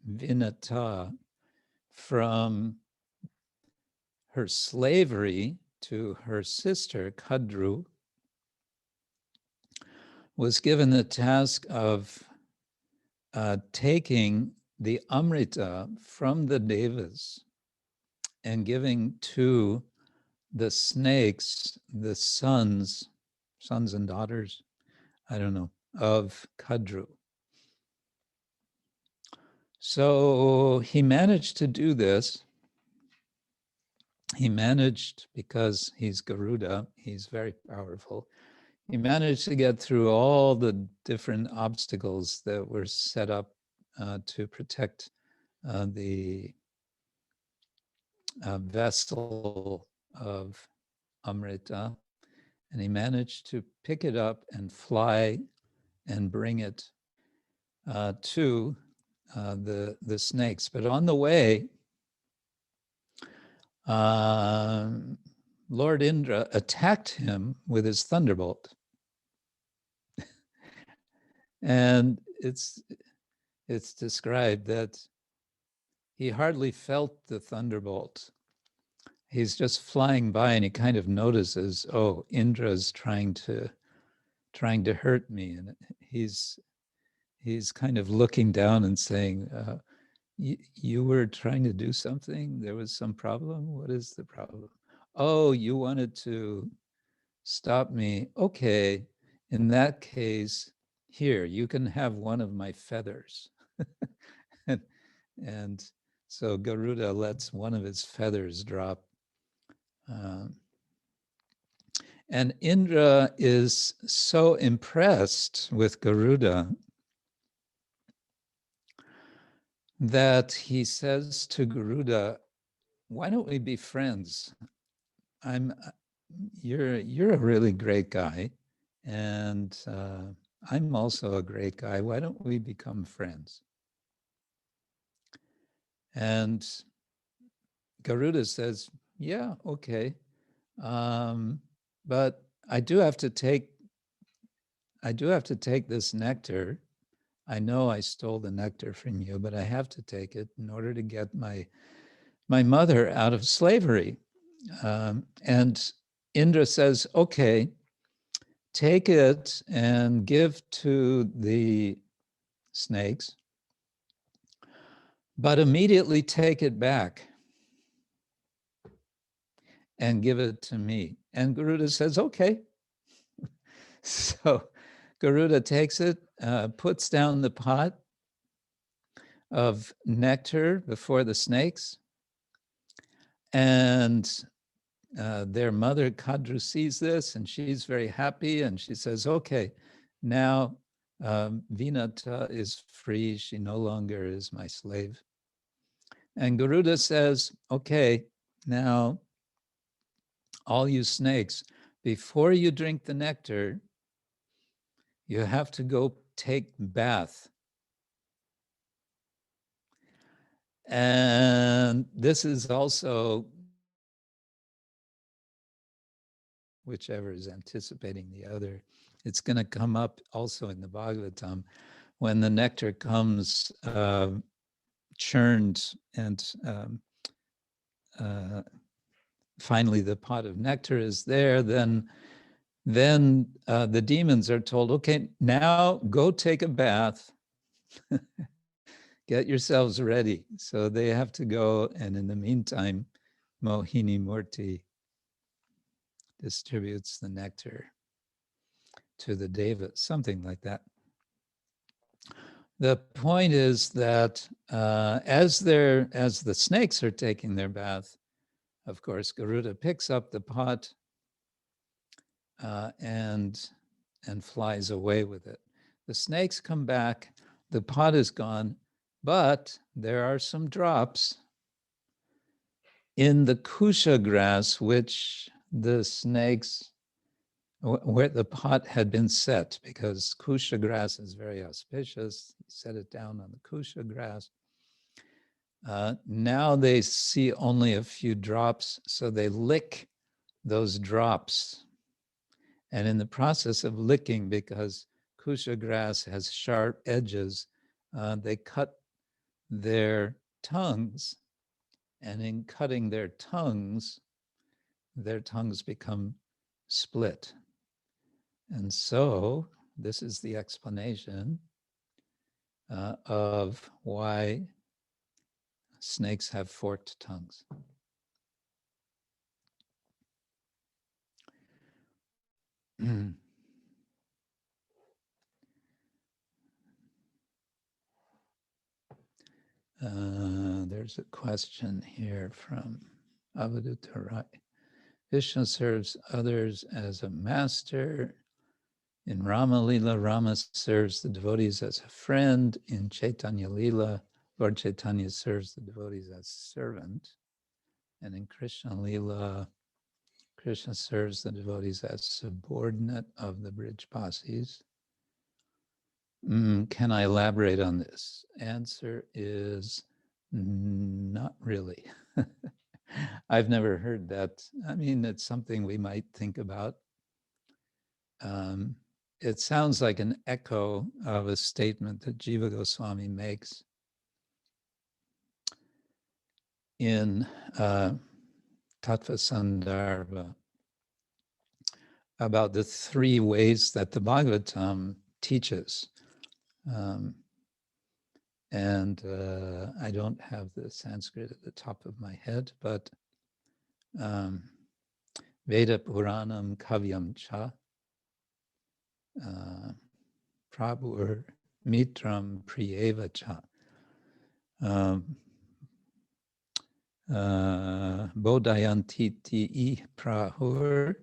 Vinata, from her slavery to her sister, Kadru, was given the task of taking the Amrita from the Devas and giving to the snakes, the sons and daughters, I don't know, of Kadru. So he managed to do this. He managed, because he's Garuda, he's very powerful. He managed to get through all the different obstacles that were set up to protect the vessel of Amrita. And he managed to pick it up and fly and bring it to the snakes. But on the way, Lord Indra attacked him with his thunderbolt. And it's described that he hardly felt the thunderbolt. He's just flying by and he kind of notices, oh, Indra's trying to hurt me. And he's kind of looking down and saying, you were trying to do something? There was some problem? What is the problem? Oh, you wanted to stop me. Okay, in that case, here, you can have one of my feathers. and so Garuda lets one of his feathers drop. And Indra is so impressed with Garuda that he says to Garuda, why don't we be friends? You're a really great guy, and I'm also a great guy. Why don't we become friends? And Garuda says, yeah, okay. But I do have to take this nectar. I know I stole the nectar from you, but I have to take it in order to get my mother out of slavery. And Indra says, okay, take it and give to the snakes, but immediately take it back and give it to me. And Garuda says, okay. So Garuda takes it, puts down the pot of nectar before the snakes, and their mother Kadru sees this and she's very happy and she says, okay, now Vinata is free. She no longer is my slave. And Garuda says, okay, now all you snakes, before you drink the nectar, you have to go take bath. And this is also, whichever is anticipating the other, it's going to come up also in the Bhagavatam when the nectar comes churned and finally the pot of nectar is there, then the demons are told, okay, now go take a bath, get yourselves ready. So they have to go, and in the meantime, Mohini Murti distributes the nectar to the devas, something like that. The point is that as the snakes are taking their bath, of course, Garuda picks up the pot and flies away with it. The snakes come back, the pot is gone, but there are some drops in the kusha grass, which the snakes, where the pot had been set, because kusha grass is very auspicious. You set it down on the kusha grass. Now they see only a few drops, so they lick those drops. And in the process of licking, because kusha grass has sharp edges, they cut their tongues, and in cutting their tongues become split. And so this is the explanation of why snakes have forked tongues. There's a question here from Avadutta Rai. Vishnu serves others as a master. In Rama Lila, Rama serves the devotees as a friend. In Chaitanya Lila, Lord Chaitanya serves the devotees as servant. And in Krishna Lila, Krishna serves the devotees as subordinate of the Brijbasis. Can I elaborate on this? Answer is not really. I've never heard that. I mean, it's something we might think about. It sounds like an echo of a statement that Jiva Goswami makes in Tattva Sandarbha about the three ways that the Bhagavatam teaches. I don't have the Sanskrit at the top of my head, but Veda Puranam Kavyam Cha, Prabhur Mitram Priyeva Cha, Bodhayantiti Prahur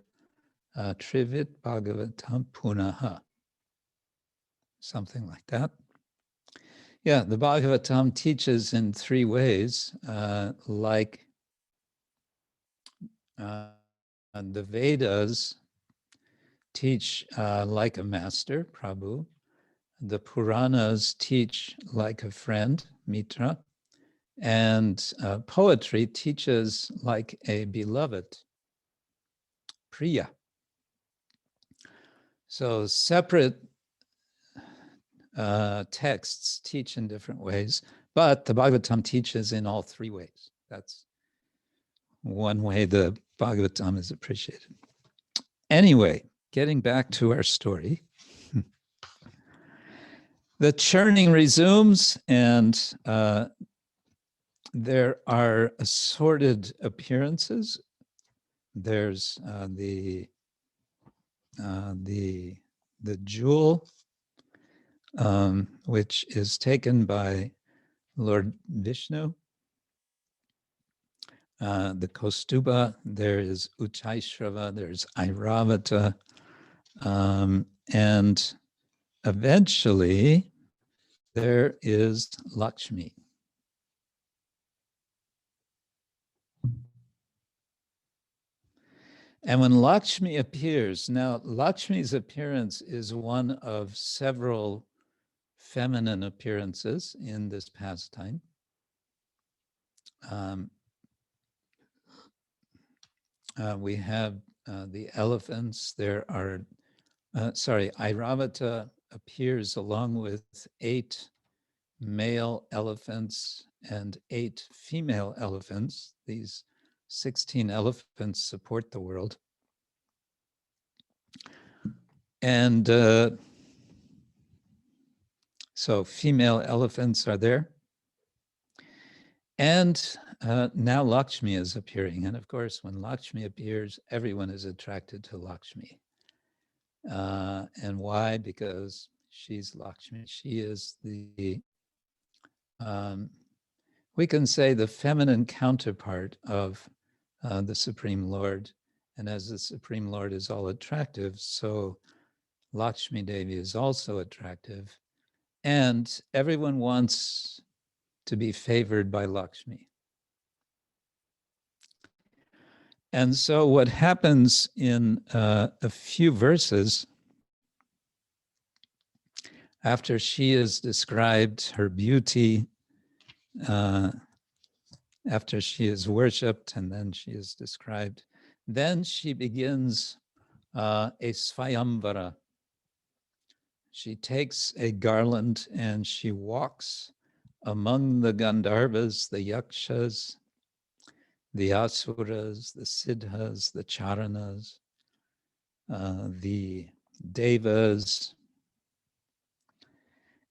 Trivit Bhagavatam Punaha. Something like that. Yeah, the Bhagavatam teaches in three ways, like the Vedas teach like a master, Prabhu. The Puranas teach like a friend, Mitra. And poetry teaches like a beloved, Priya. So separate texts teach in different ways, but the Bhagavatam teaches in all three ways. That's one way the Bhagavatam is appreciated. Anyway, getting back to our story. The churning resumes, and there are assorted appearances. There's the jewel, which is taken by Lord Vishnu. The Kaustuba, there is Uchaishrava, there's Airavata, and eventually there is Lakshmi. And when Lakshmi appears, now Lakshmi's appearance is one of several feminine appearances in this pastime. We have the elephants. There are, Airavata appears along with 8 male elephants and 8 female elephants. These 16 elephants support the world. And so female elephants are there. And now Lakshmi is appearing. And of course, when Lakshmi appears, everyone is attracted to Lakshmi. And why? Because she's Lakshmi. She is the, we can say, the feminine counterpart of the Supreme Lord. And as the Supreme Lord is all attractive, so Lakshmi Devi is also attractive. And everyone wants to be favored by Lakshmi. And so what happens in a few verses, after she is described, her beauty, after she is worshipped and then she is described, then she begins a svayamvara. She takes a garland and she walks among the Gandharvas, the Yakshas, the Asuras, the Siddhas, the Charanas, the Devas,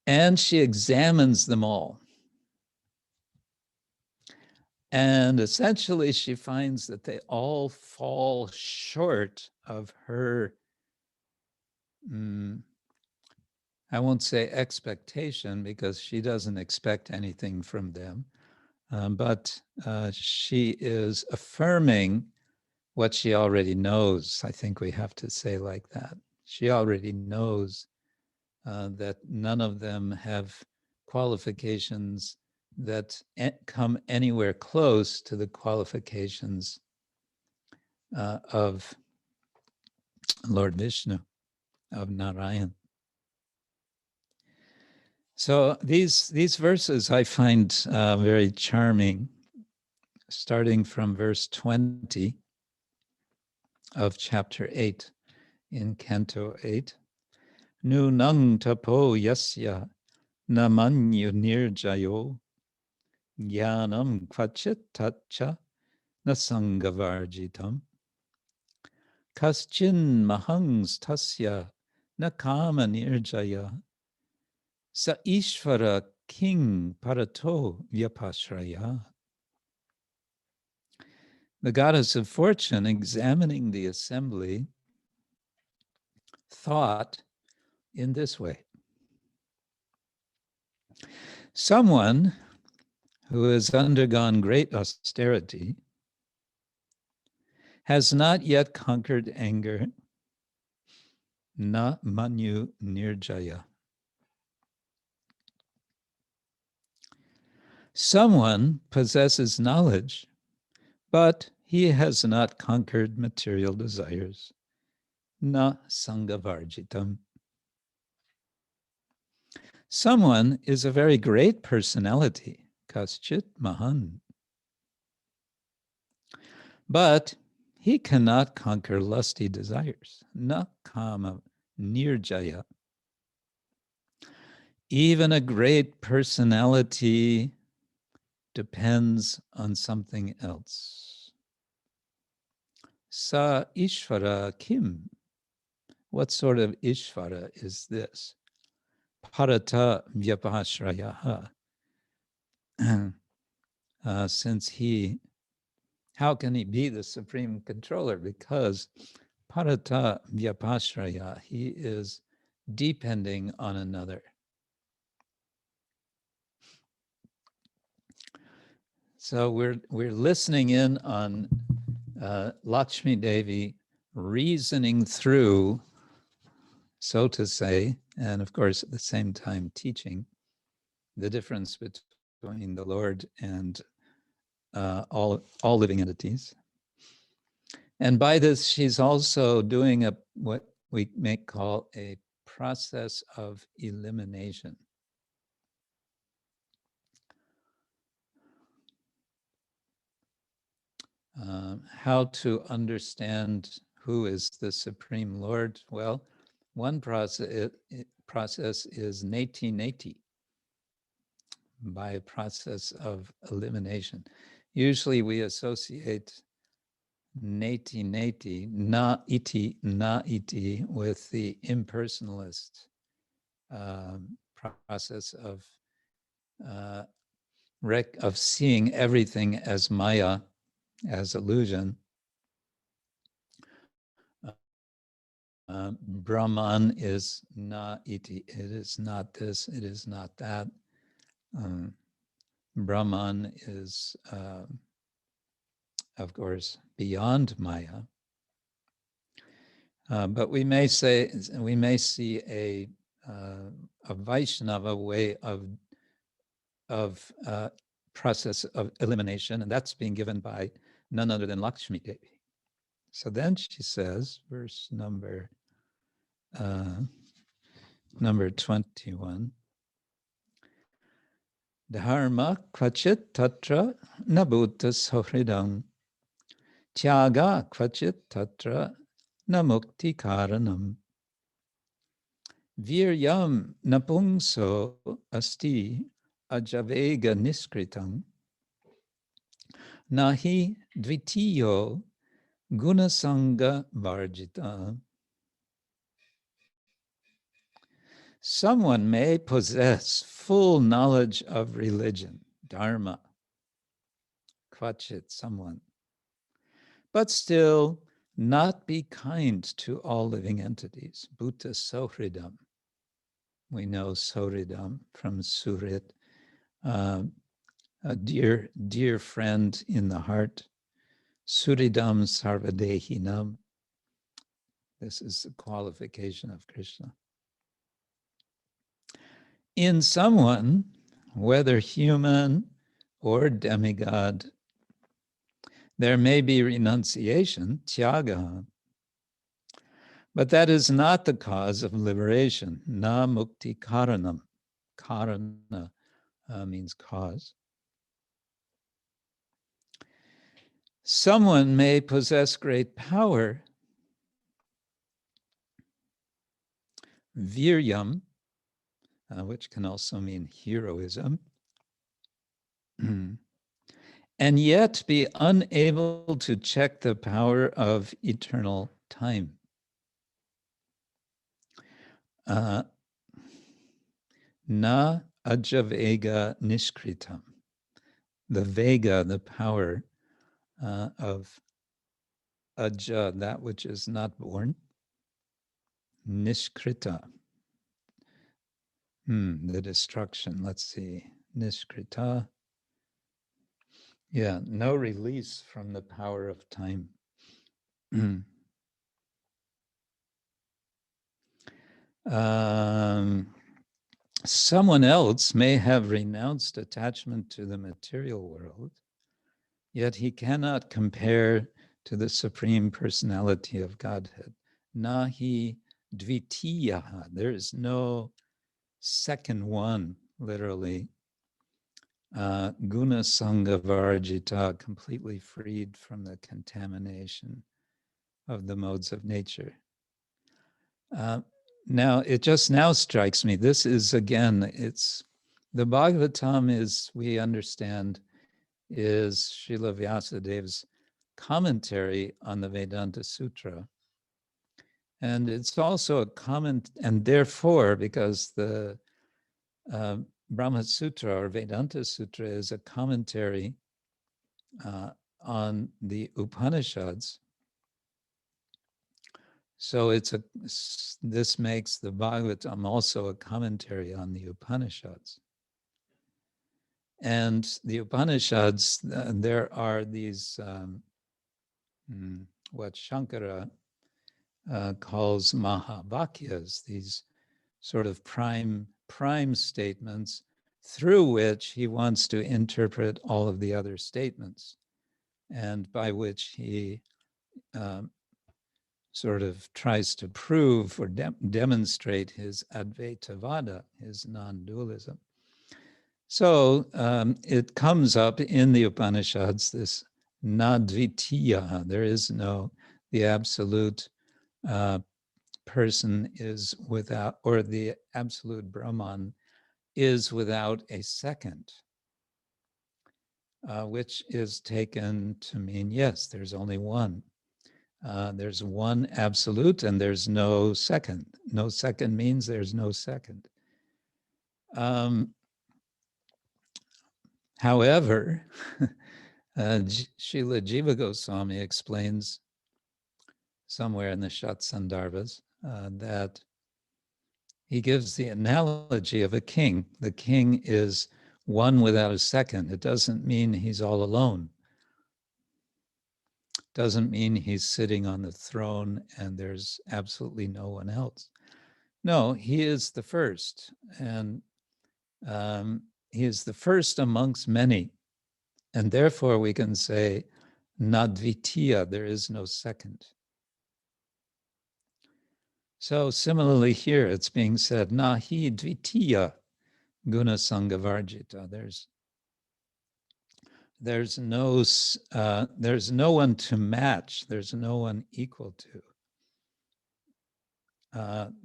and she examines them all. And essentially she finds that they all fall short of her, I won't say expectation, because she doesn't expect anything from them, but she is affirming what she already knows. I think we have to say like that. She already knows that none of them have qualifications that come anywhere close to the qualifications of Lord Vishnu, of Narayan. So these verses I find very charming, starting from verse 20 of chapter 8 in Canto 8. Nunang tapo yasya namanyu nirjayo jnanam kvachit tacha nasangavarjitam kaschin mahangs tasya nakama nirjaya sa ishvara king parato vyapashraya. The goddess of fortune, examining the assembly, thought in this way: someone who has undergone great austerity has not yet conquered anger, na manyu nirjaya. Someone possesses knowledge, but he has not conquered material desires, na sangavarjitam. Someone is a very great personality, kaschit mahan, but he cannot conquer lusty desires, na kama nirjaya. Even a great personality depends on something else. Sa ishvara kim. What sort of ishvara is this? Parata vyapashraya. Since he, how can he be the supreme controller? Because parata vyapashraya, he is depending on another. So we're listening in on Lakshmi Devi reasoning through, so to say, and of course at the same time teaching the difference between the Lord and all living entities. And by this, she's also doing what we may call a process of elimination. How to understand who is the Supreme Lord? Well, one process is neti-neti, by a process of elimination. Usually we associate neti neti, na iti, with the impersonalist process of seeing everything as maya, as illusion. Brahman is na iti. It is not this, it is not that. Brahman is, of course, beyond Maya. But we may see a Vaishnava way of process of elimination, and that's being given by none other than Lakshmi Devi. So then she says, verse number 21. Dharma kvachit tatra nabhuta sohridam tyaga kvachit tatra namukti karanam viryam napungso asti ajavega niskritam nahi dvitiyo guna sanga varjita. Someone may possess full knowledge of religion, dharma, kvachit, someone, but still not be kind to all living entities. Bhuta sohridam. We know sohridam from Surit, a dear friend in the heart. Suridam sarvadehinam. This is the qualification of Krishna. In someone, whether human or demigod, there may be renunciation, tyaga, but that is not the cause of liberation. Na mukti karanam. Karana means cause. Someone may possess great power, viryam, which can also mean heroism, and yet be unable to check the power of eternal time. Na ajavega nishkritam. The vega, the power of aja, that which is not born. Nishkrita. The destruction, let's see. Nishkrita. Yeah, no release from the power of time. Someone else may have renounced attachment to the material world, yet he cannot compare to the Supreme Personality of Godhead. Nahi dvitiyaha. There is no second one, literally. Guna sanga-varjita, completely freed from the contamination of the modes of nature. Now, it just now strikes me, this is again, it's the Bhagavatam is, we understand, is Srila Vyasadev's commentary on the Vedanta Sutra. And it's also a comment, and therefore, because the Brahma Sutra or Vedanta Sutra is a commentary on the Upanishads. So this makes the Bhagavatam also a commentary on the Upanishads. And the Upanishads, there are these, what Shankara calls Mahavakyas, these sort of prime statements through which he wants to interpret all of the other statements, and by which he sort of tries to prove or demonstrate his Advaitavada, his non-dualism. So it comes up in the Upanishads, this nadvitiya, there is no, the absolute person is without, or the absolute Brahman is without a second. which is taken to mean, yes, there's only one. There's one absolute and there's no second. No second means there's no second. However, Srila Jiva Goswami explains somewhere in the Shat-sandarbhas that he gives the analogy of a king. The king is one without a second. It doesn't mean he's all alone. Doesn't mean he's sitting on the throne and there's absolutely no one else. No, he is the first, and he is the first amongst many. And therefore we can say, nadvitiya, there is no second. So similarly here, it's being said, nahi dvitiya guna sanga-varjita. There's no one to match. There's no one equal to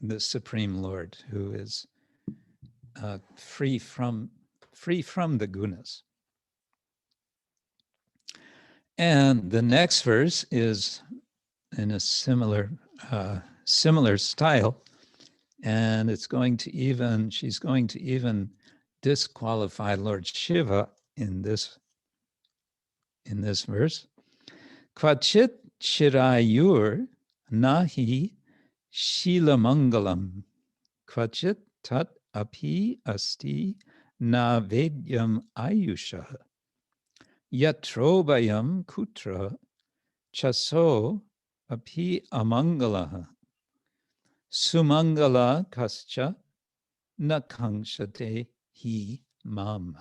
the Supreme Lord, who is free from the gunas. And the next verse is in a similar style, and she's going to even disqualify Lord Shiva in this verse. Kvachit chirayur nahi shila mangalam, kvachit tat api asti na vedyam ayusha, yatrobayam kutra chaso api amangalaha, sumangala kascha na kangshate hi mam.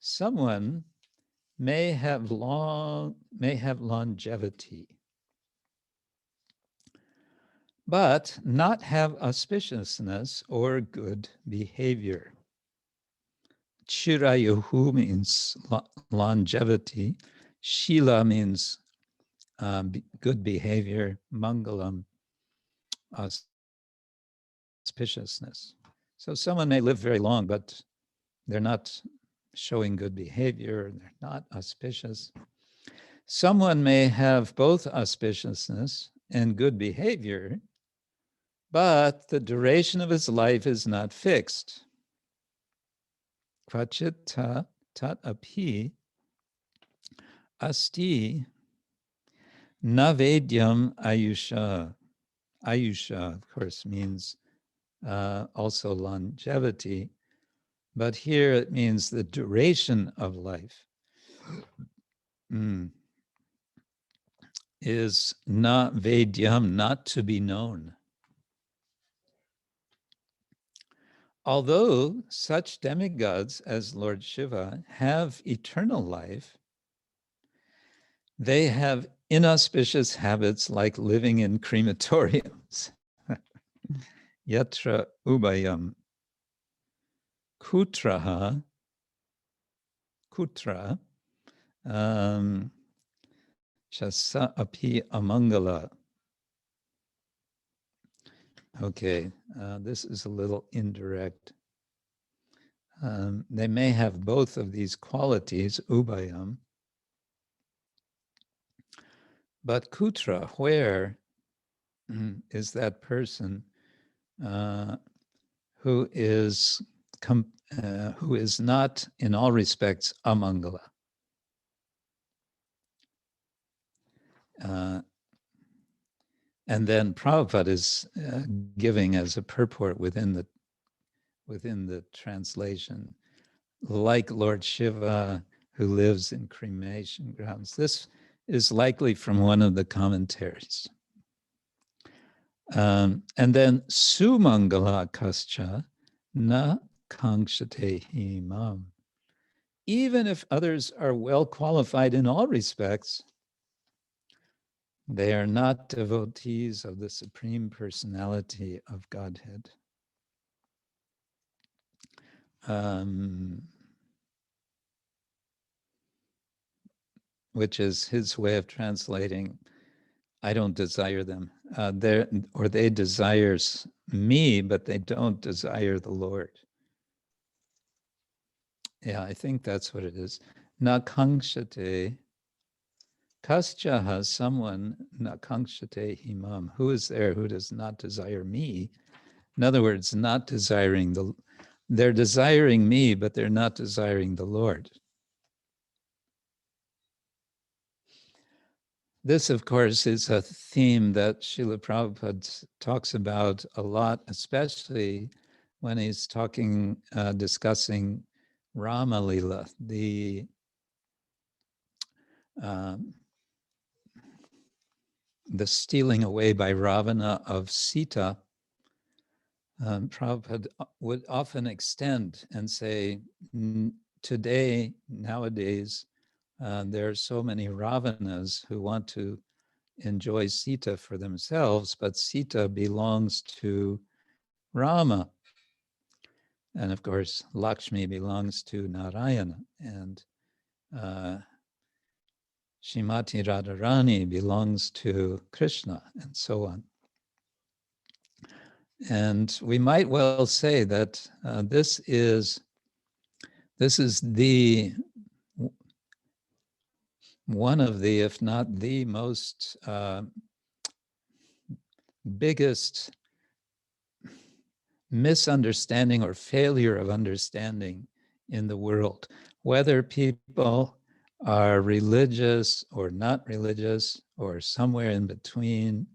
Someone may have longevity, but not have auspiciousness or good behavior. Chirayuhu means longevity. Shila means good behavior. Mangalam, auspiciousness. So someone may live very long, but they're not showing good behavior, they're not auspicious. Someone may have both auspiciousness and good behavior, but the duration of his life is not fixed. Kvachita tat api asti navedyam ayusha. Ayusha, of course, means also longevity, but here it means the duration of life is na vedyam, not to be known. Although such demigods as Lord Shiva have eternal life, they have inauspicious habits like living in crematoriums. Yatra ubayam kutra chasa api amangala. Okay, this is a little indirect. They may have both of these qualities, ubayam, but kutra, where is that person who is not in all respects amangala? And then Prabhupada is giving as a purport within the translation, like Lord Shiva who lives in cremation grounds. This is likely from one of the commentaries. And then sumangala kascha na kangshate himam. Even if others are well qualified in all respects, they are not devotees of the Supreme Personality of Godhead. Which is his way of translating, I don't desire them. They desire me, but they don't desire the Lord. Yeah, I think that's what it is. Na kankshate. Kascha has someone, na kankshate himam. Who is there who does not desire me? In other words, not desiring they're desiring me, but they're not desiring the Lord. This, of course, is a theme that Srila Prabhupada talks about a lot, especially when he's discussing Rama Lila, the stealing away by Ravana of Sita. Prabhupada would often extend and say, today, nowadays, there are so many Ravanas who want to enjoy Sita for themselves, but Sita belongs to Rama. And of course, Lakshmi belongs to Narayana. And Shrimati Radharani belongs to Krishna, and so on. And we might well say that this is the one of the, if not the most biggest misunderstanding or failure of understanding in the world, whether people are religious or not religious or somewhere in between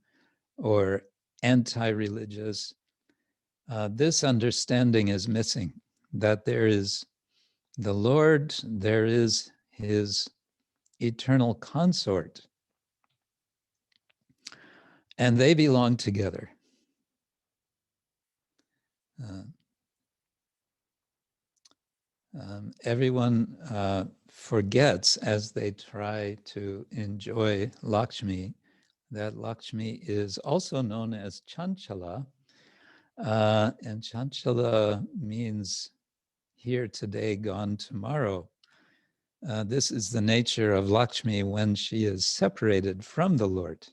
or anti-religious. This understanding is missing, that there is the Lord, there is his eternal consort, and they belong together. Everyone forgets as they try to enjoy Lakshmi that Lakshmi is also known as Chanchala, and Chanchala means here today, gone tomorrow. This is the nature of Lakshmi when she is separated from the Lord.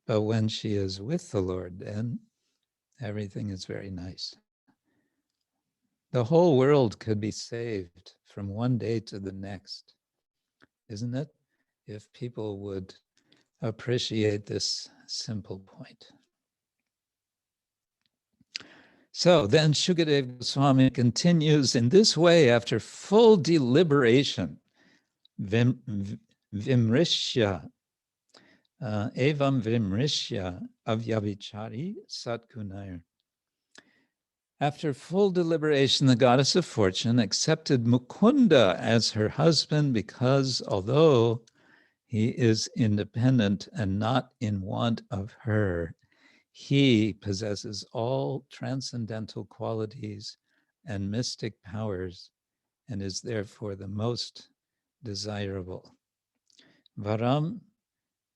But when she is with the Lord, then everything is very nice. The whole world could be saved from one day to the next, isn't it? If people would appreciate this simple point. So then Shukadeva Goswami continues in this way after full deliberation. Vimrishya, evam vimrishya avyavichari satgunair. After full deliberation, the goddess of fortune accepted Mukunda as her husband because although he is independent and not in want of her, he possesses all transcendental qualities and mystic powers and is therefore the most desirable. Varam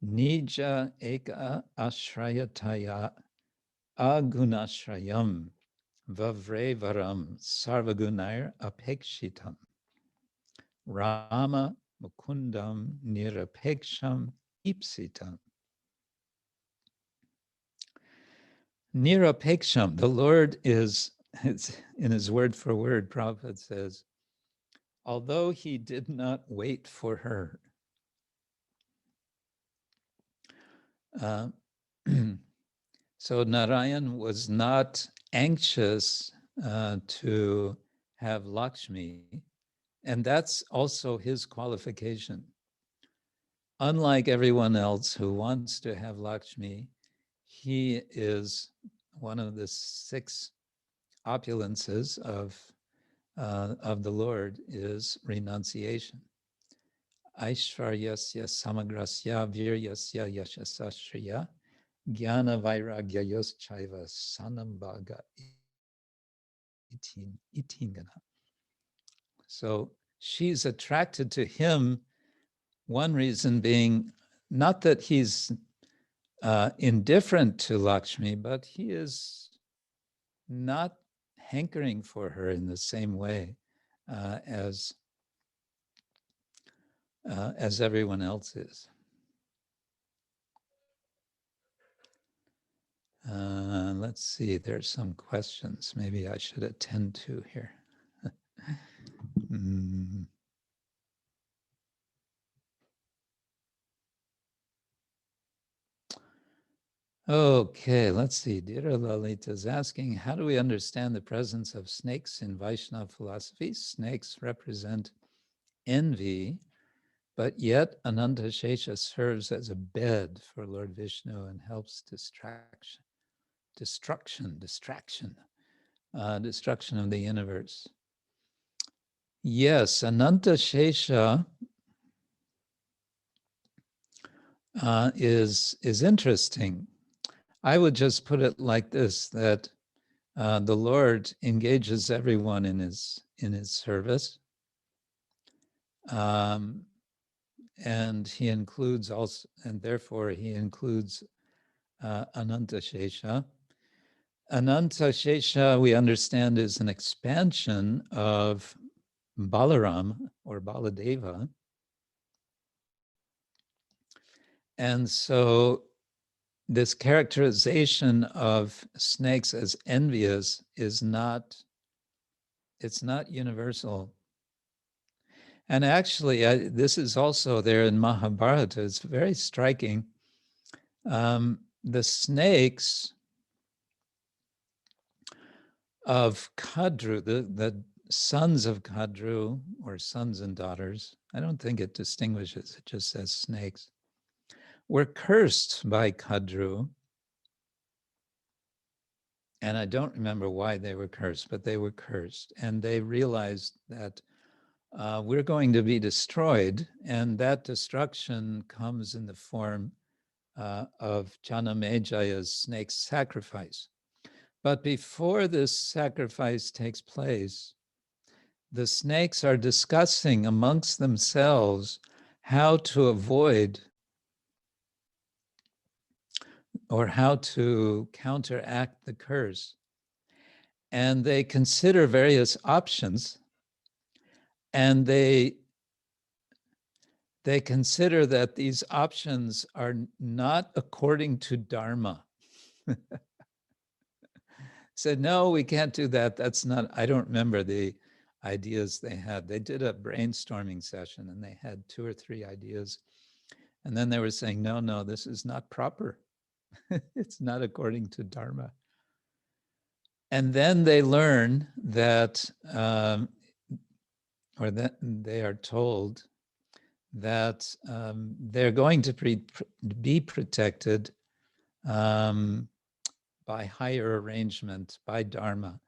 nija eka ashrayataya agunashrayam vavre varam sarvagunair apekshitam. Rama mukundam nirapeksham ipsitam. Nirapeksham, the Lord is, in his word for word, Prabhupada says, although he did not wait for her. So Narayan was not anxious to have Lakshmi, and that's also his qualification. Unlike everyone else who wants to have Lakshmi, he is one of the 6 opulences of the Lord is renunciation. Aishvaryasya samagrasya viryasya yashasashriya jnana vairagyayos chaiva sanambhaga itingana. So she's attracted to him, one reason being not that he's indifferent to Lakshmi, but he is not hankering for her in the same way as everyone else is. Let's see, there's some questions maybe I should attend to here. Okay, let's see. Dira Lalita is asking, how do we understand the presence of snakes in Vaishnava philosophy? Snakes represent envy, but yet Ananta Shesha serves as a bed for Lord Vishnu and helps destruction of the universe. Yes, Ananta Shesha is interesting. I would just put it like this, that the Lord engages everyone in his service. And he includes also, and therefore he includes Ananta Shesha. Ananta Shesha, we understand, is an expansion of Balaram or Baladeva. And so this characterization of snakes as envious is not, it's not universal. And actually, this is also there in Mahabharata. It's very striking. The snakes of Kadru, the sons of Kadru, or sons and daughters, I don't think it distinguishes, it just says snakes, were cursed by Kadru. And I don't remember why they were cursed, but they were cursed. And they realized that we're going to be destroyed, and that destruction comes in the form of Janamejaya's snake sacrifice. But before this sacrifice takes place, the snakes are discussing amongst themselves how to avoid or how to counteract the curse. And they consider various options, and they consider that these options are not according to Dharma. Said, no, we can't do that. That's not, I don't remember the ideas they had. They did a brainstorming session and they had 2 or 3 ideas. And then they were saying, no, this is not proper. It's not according to Dharma. And then they learn that, or that they are told that they're going to be protected by higher arrangement, by Dharma,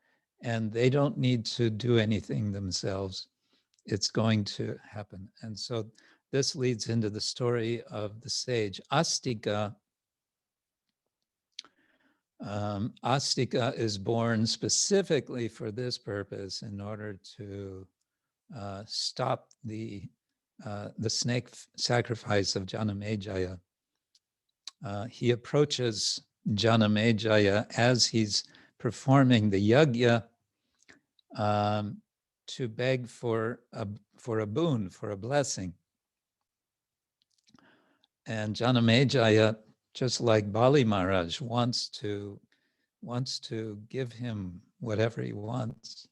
and they don't need to do anything themselves. It's going to happen. And so this leads into the story of the sage Astika. Astika is born specifically for this purpose in order to stop the snake sacrifice of Janamejaya. He approaches Janamejaya as he's performing the yajna to beg for a boon, for a blessing. And Janamejaya, just like Bali Maharaj, wants to give him whatever he wants.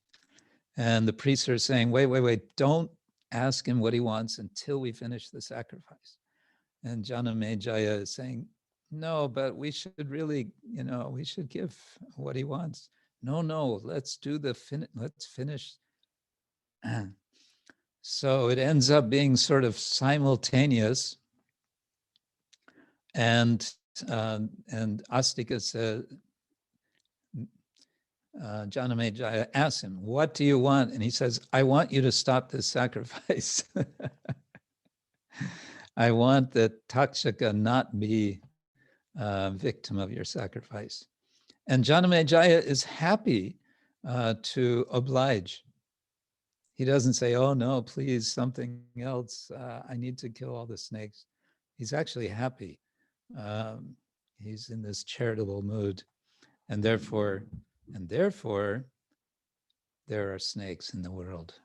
And the priests are saying, wait, don't ask him what he wants until we finish the sacrifice. And Janamejaya is saying, no, but we should really, we should give what he wants. No, let's do let's finish. So it ends up being sort of simultaneous. And Astika says, Janamejaya asks him, what do you want? And he says, I want you to stop this sacrifice. I want that Takshaka not be victim of your sacrifice. And Janamejaya is happy to oblige. He doesn't say, oh no, please, something else. I need to kill all the snakes. He's actually happy. He's in this charitable mood. And therefore, there are snakes in the world.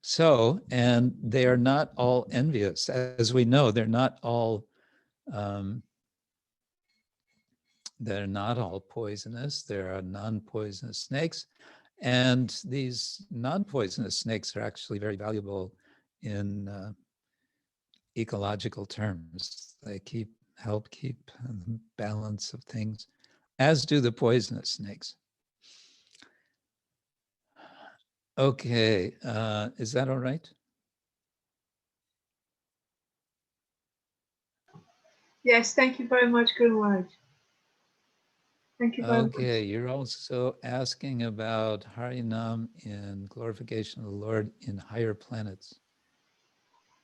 So, and they are not all envious. As we know, they're not all poisonous. There are non-poisonous snakes. And these non-poisonous snakes are actually very valuable in ecological terms. They help keep the balance of things, as do the poisonous snakes. Okay, is that all right? Yes, thank you very much, Guru Maharaj. Thank you very much. Okay, you're also asking about Harinam in glorification of the Lord in higher planets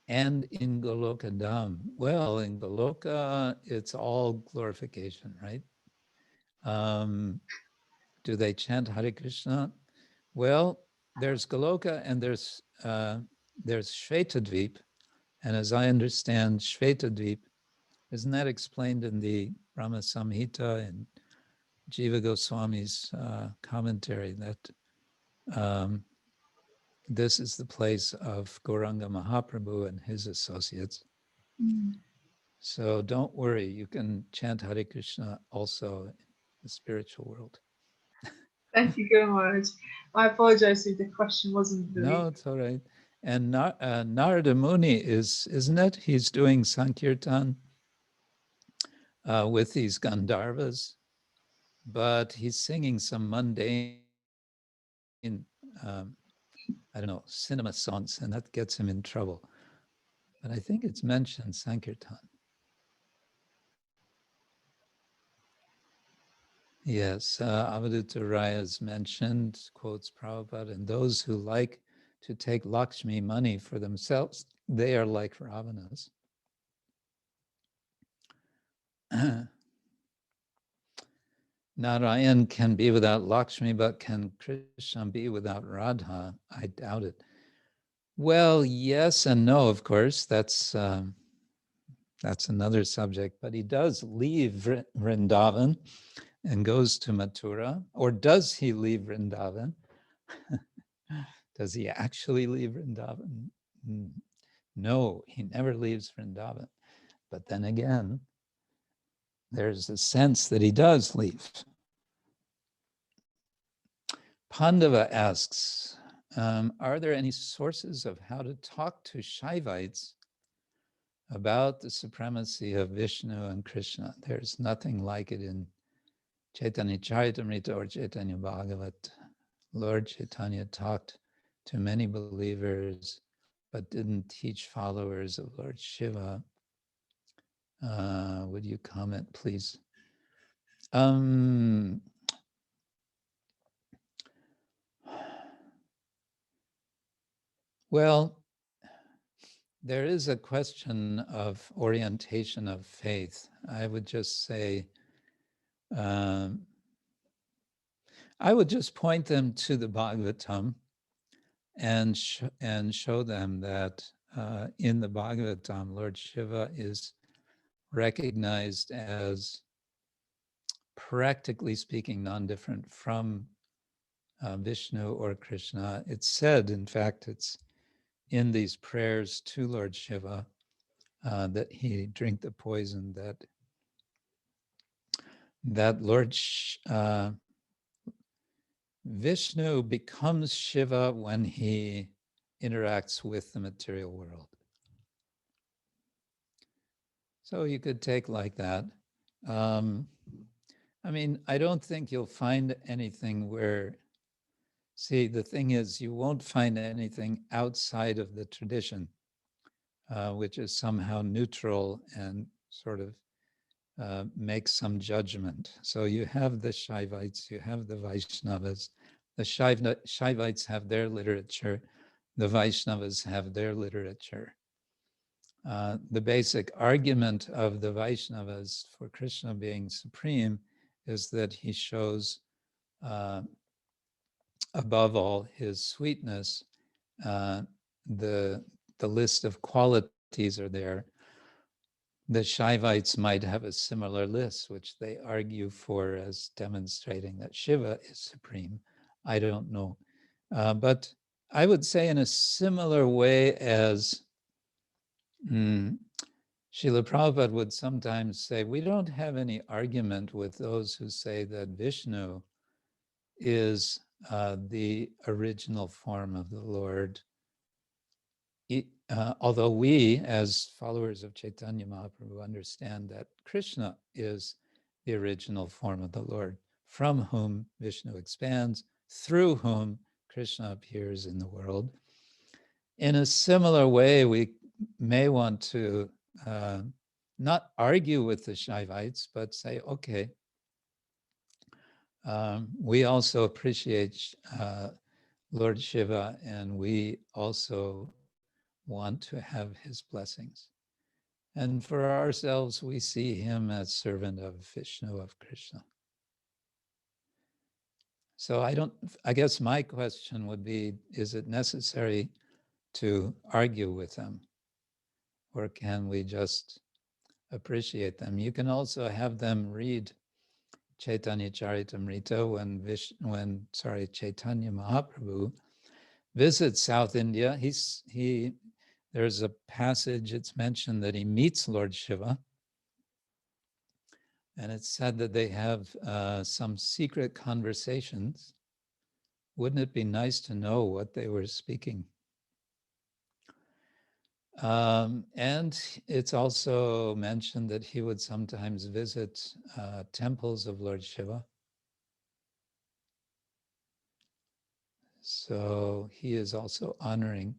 and in Goloka Dham. Well, in Goloka, it's all glorification, right? Do they chant Hare Krishna? Well, there's Goloka and there's Shvetadvip. And as I understand, Shvetadvip, isn't that explained in the Brahma Samhita and Jiva Goswami's commentary that this is the place of Gauranga Mahaprabhu and his associates. So don't worry, you can chant Hare Krishna also in the spiritual world. Thank you, Guru Maharaj. I apologize if the question wasn't very... No, it's all right. And Narada Muni isn't it? He's doing Sankirtan with these Gandharvas, but he's singing some mundane, I don't know, cinema songs, and that gets him in trouble. But I think it's mentioned Sankirtan. Yes, Avadhuta Raya is mentioned, quotes Prabhupada, and those who like to take Lakshmi money for themselves, they are like Ravanas. Narayan can be without Lakshmi, but can Krishna be without Radha? I doubt it. Well, yes and no, of course. That's another subject, but he does leave Vrindavan and goes to Mathura. Or does he leave Vrindavan? Does he actually leave Vrindavan? No, he never leaves Vrindavan. But then again, there's a sense that he does leave. Pandava asks, are there any sources of how to talk to Shaivites about the supremacy of Vishnu and Krishna? There's nothing like it in Chaitanya Charitamrita or Chaitanya Bhagavat. Lord Chaitanya talked to many believers, but didn't teach followers of Lord Shiva. Would you comment, please? Well, there is a question of orientation of faith. I would just say, I would just point them to the Bhagavatam and show them that in the Bhagavatam, Lord Shiva is recognized as, practically speaking, non-different from Vishnu or Krishna. It's said, in fact, it's in these prayers to Lord Shiva that he drink the poison, that Lord Vishnu becomes Shiva when he interacts with the material world. So you could take like that. I mean, I don't think you'll find anything where, see, the thing is, you won't find anything outside of the tradition, which is somehow neutral and sort of makes some judgment. So you have the Shaivites, you have the Vaishnavas. The Shaivites have their literature, the Vaishnavas have their literature. The basic argument of the Vaishnavas for Krishna being supreme is that he shows, above all, his sweetness. The list of qualities are there. The Shaivites might have a similar list, which they argue for as demonstrating that Shiva is supreme. I don't know. But I would say in a similar way as Srila Prabhupada would sometimes say, we don't have any argument with those who say that Vishnu is the original form of the Lord. Although we, as followers of Chaitanya Mahaprabhu, understand that Krishna is the original form of the Lord, from whom Vishnu expands, through whom Krishna appears in the world. In a similar way, we may want to not argue with the Shaivites, but say, okay, we also appreciate Lord Shiva, and we also want to have his blessings. And for ourselves, we see him as servant of Vishnu, of Krishna. So I guess my question would be, is it necessary to argue with them? Or can we just appreciate them? You can also have them read Chaitanya Charitamrita when Chaitanya Mahaprabhu visits South India. There's a passage, it's mentioned that he meets Lord Shiva, and it's said that they have some secret conversations. Wouldn't it be nice to know what they were speaking? And it's also mentioned that he would sometimes visit temples of Lord Shiva. So he is also honoring.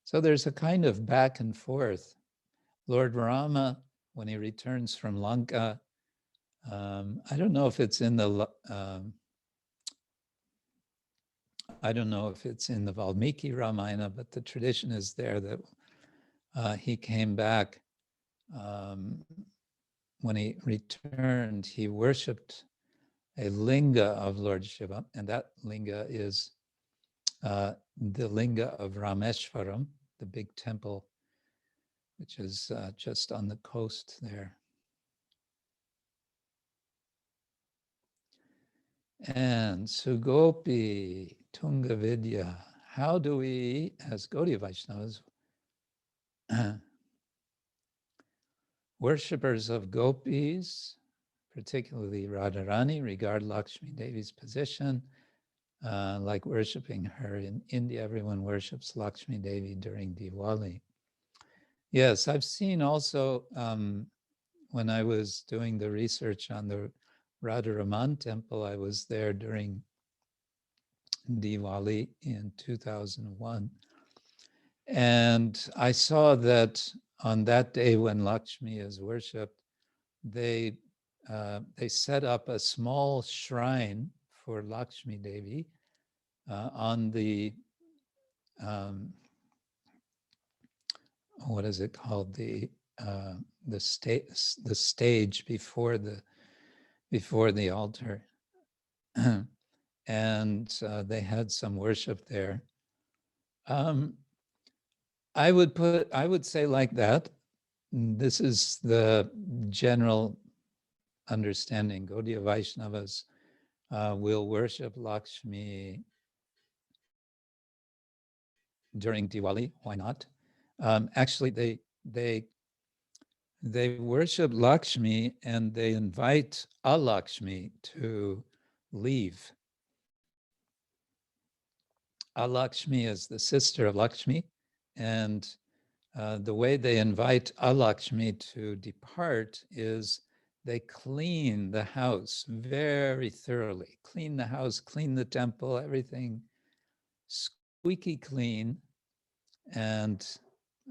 So there's a kind of back and forth. Lord Rama, when he returns from Lanka, I don't know if it's in the Valmiki Ramayana, but the tradition is there that he came back. When he returned, he worshipped a linga of Lord Shiva, and that linga is the linga of Rameshwaram, the big temple, which is just on the coast there. And Sugopi Tungavidya, how do we, as Gaudiya Vaishnavas, worshippers of gopis, particularly Radharani, regard Lakshmi Devi's position like worshipping her. In India, everyone worships Lakshmi Devi during Diwali. Yes, I've seen also, when I was doing the research on the Radharaman temple, I was there during Diwali in 2001. And I saw that on that day when Lakshmi is worshipped, they set up a small shrine for Lakshmi Devi on the, what is it called? The stage before the altar. And they had some worship there. I would say like that. This is the general understanding. Gaudiya Vaishnavas will worship Lakshmi during Diwali. Why not? Actually, they worship Lakshmi and they invite a Lakshmi to leave. Alakshmi is the sister of Lakshmi, and the way they invite Alakshmi to depart is they clean the house very thoroughly. Clean the house, clean the temple, everything squeaky clean. And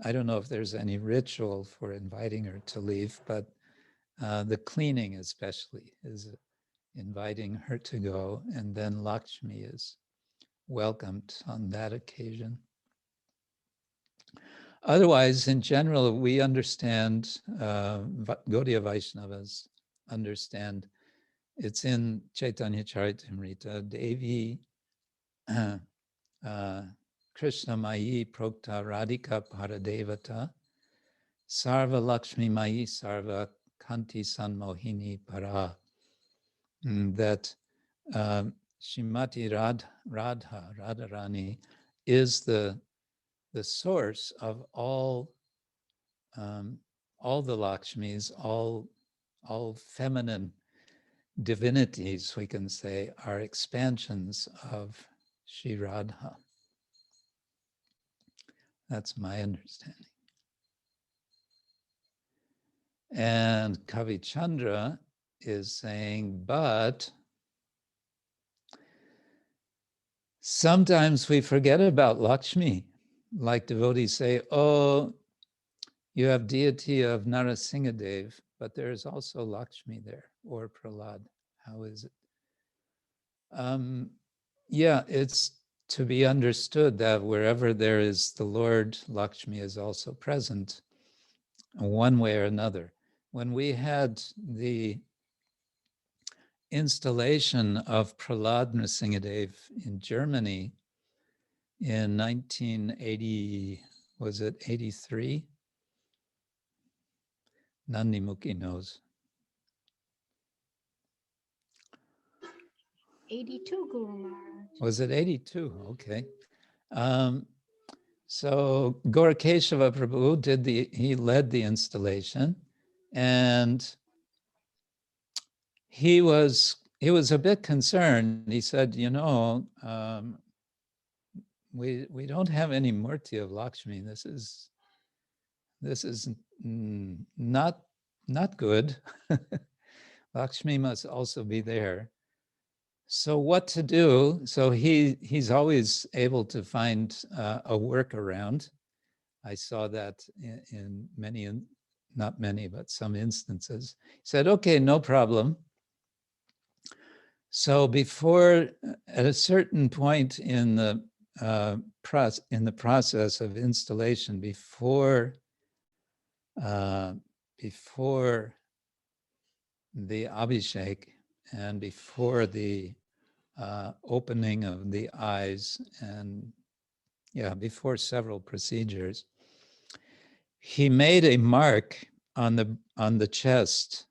I don't know if there's any ritual for inviting her to leave, but the cleaning especially is inviting her to go, and then Lakshmi is welcomed on that occasion. Otherwise, in general, we understand, Gaudiya Vaishnavas understand, it's in Chaitanya Charitamrita, Devi Krishna Mayi Prokta Radhika Paradevata Sarva Lakshmi Mayi Sarva Kanti Sanmohini Para. That Shrimati Radharani is the source of all the Lakshmis, all feminine divinities, we can say, are expansions of Sri Radha. That's my understanding. And Kavi Chandra is saying, but sometimes we forget about Lakshmi. Like devotees say, oh, you have deity of Narasimhadev, but there's also Lakshmi there, or Prahlad. How is it? Yeah, it's to be understood that wherever there is the Lord, Lakshmi is also present, one way or another. When we had the installation of Prahlad Narasimhadev in Germany in 1980, was it 83? Nandi Mukhi knows. 82, Guru Maharaj. Was it 82? Okay. So Gaurakeshava Prabhu he led the installation, and he was a bit concerned. He said, you know, we don't have any murti of Lakshmi. This is not good. Lakshmi must also be there. So what to do? So he's always able to find a workaround. I saw that in many, not many, but some instances. He said, okay, no problem. So before, at a certain point in the process of installation, before the Abhishek and before the opening of the eyes, and before several procedures, he made a mark on the chest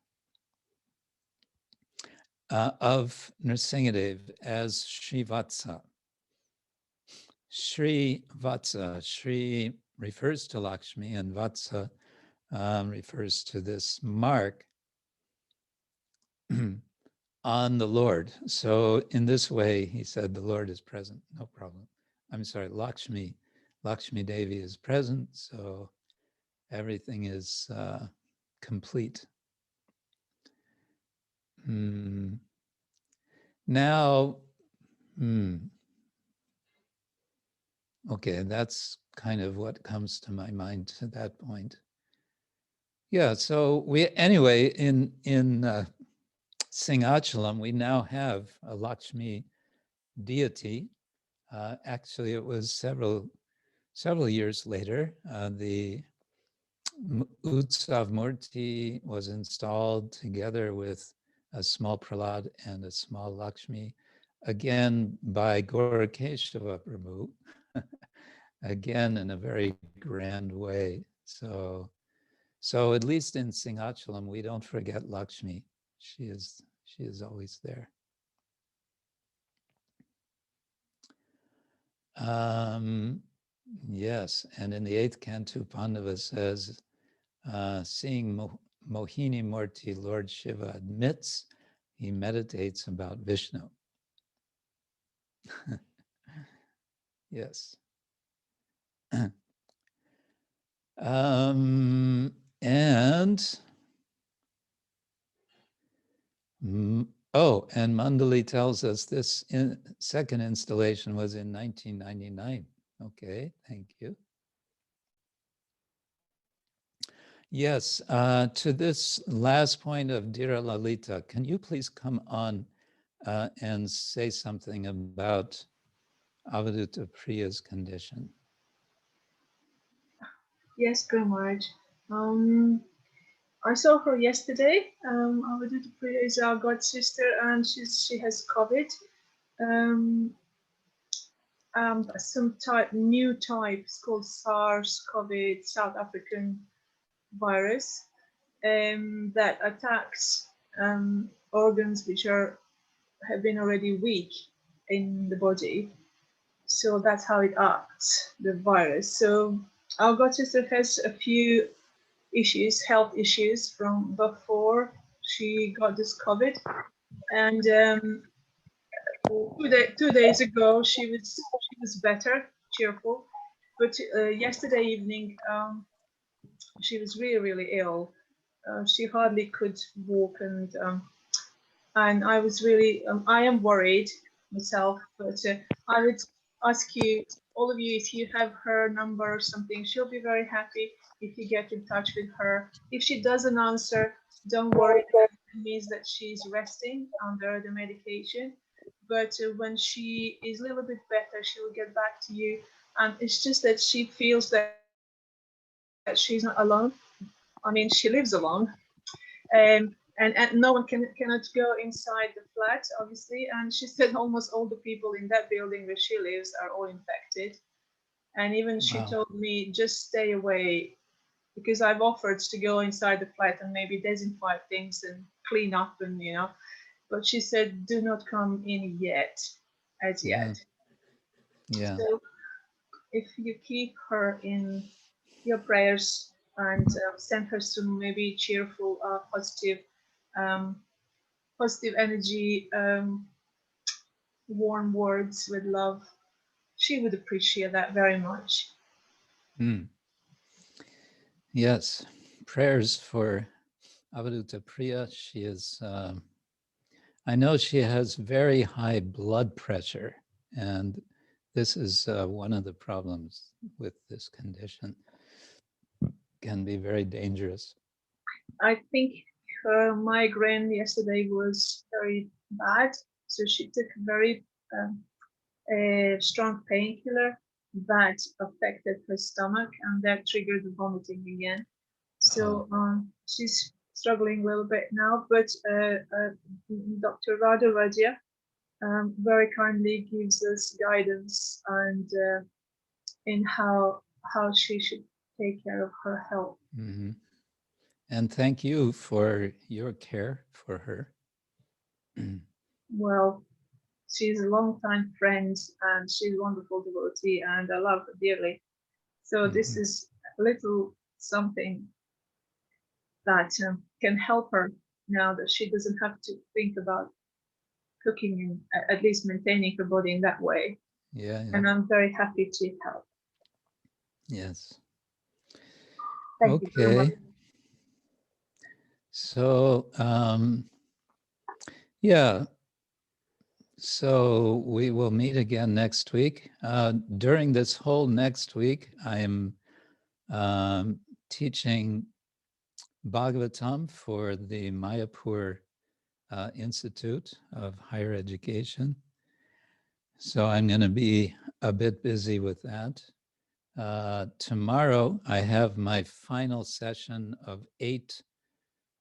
of Nrsimhadev as Sri Vatsa. Sri Vatsa, Sri refers to Lakshmi, and Vatsa refers to this mark on the Lord. So in this way, he said, the Lord is present, no problem. I'm sorry, Lakshmi Devi is present, so everything is complete. Now, okay, that's kind of what comes to my mind to that point. Yeah, so anyway, in Singhachalam, we now have a Lakshmi deity. Actually, it was several years later. The Utsaha Murti was installed together with a small Prahlad and a small Lakshmi, again by Gaurakeshava Prabhu, again in a very grand way. So at least in Singhachalam, we don't forget Lakshmi. She is always there. Yes, and in the 8th canto, Pandava says, seeing Mohini Murti, Lord Shiva admits he meditates about Vishnu. Yes. And Mandali tells us this second installation was in 1999. Okay, thank you. Yes, to this last point of Dhira Lalita, can you please come on and say something about Avadhuta Priya's condition? Yes, Guru Maharaj. I saw her yesterday. Avadhuta Priya is our god sister, and she has COVID. Some new type, it's called SARS-CoV, South African virus, that attacks organs which have been already weak in the body. So that's how it acts, the virus. So our god sister has a few issues, health issues from before she got this COVID. And 2 days ago she was better, cheerful, but yesterday evening she was really ill. She hardly could walk, and I was really I am worried myself, but I would ask you, all of you, if you have her number or something. She'll be very happy if you get in touch with her. If she doesn't answer, don't worry, it means that she's resting under the medication. But when she is a little bit better, she will get back to you. And it's just that she feels that she's not alone. I mean, she lives alone. And no one cannot go inside the flat, obviously. And she said almost all the people in that building where she lives are all infected. And even she told me, just stay away, because I've offered to go inside the flat and maybe disinfect things and clean up, and but she said, do not come in yet, as yet. Yeah. So if you keep her in your prayers and send her some maybe cheerful, positive energy, warm words with love, she would appreciate that very much. Yes, prayers for Avaduta Priya. She is, I know she has very high blood pressure, and this is one of the problems with this condition. Can be very dangerous. I think her migraine yesterday was very bad, so she took a very strong painkiller that affected her stomach, and that triggered the vomiting again. So she's struggling a little bit now, but Dr. Radha Raja very kindly gives us guidance and in how she should take care of her health. Mm-hmm. And thank you for your care for her. Well, she's a long-time friend and she's a wonderful devotee, and I love her dearly. So this is a little something that can help her now that she doesn't have to think about cooking and at least maintaining her body in that way. Yeah. And I'm very happy to help. Yes. Thank you very much. So, yeah. So we will meet again next week. During this whole next week, I am teaching Bhagavatam for the Mayapur Institute of Higher Education. So I'm going to be a bit busy with that. Tomorrow, I have my final session of 8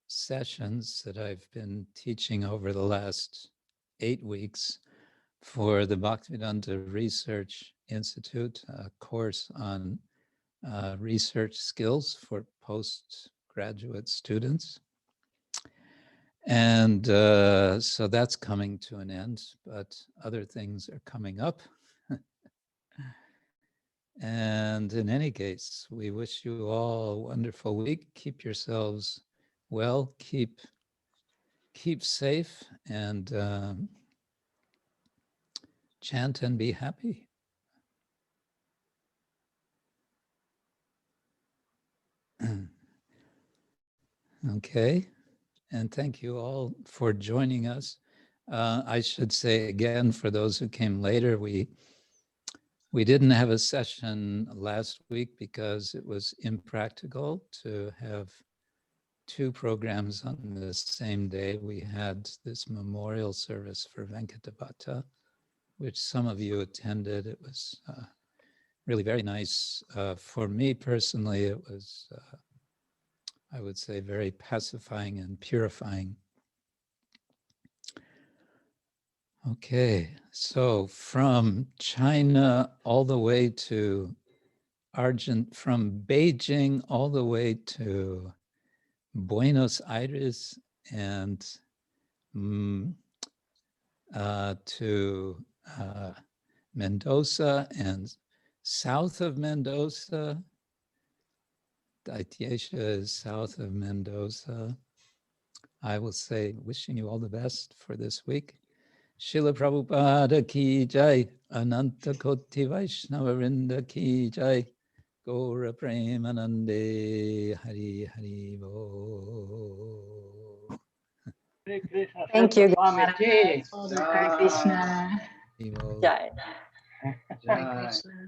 sessions that I've been teaching over the last 8 weeks for the Bhaktivinoda Research Institute, a course on research skills for postgraduate students. And so that's coming to an end, but other things are coming up. And in any case, we wish you all a wonderful week. Keep yourselves well, keep safe, and chant and be happy. Okay, and thank you all for joining us. I should say again, for those who came later, we didn't have a session last week because it was impractical to have 2 programs on the same day. We had this memorial service for Venkatapata, which some of you attended. It was really very nice. For me personally, it was, I would say, very pacifying and purifying. Okay, so from China all the way to from Beijing all the way to Buenos Aires and to Mendoza and south of Mendoza. Daitesha is south of Mendoza. I will say, wishing you all the best for this week. Srila Prabhupada ki jai, Ananta Koti Vaishnava Vrinda ki jai, Gaura Premanande Hari Hari Bo. Thank you, Guru Swami Maharaj. ji. Hare Krishna. Hari Bo. Jai. Hare Krishna.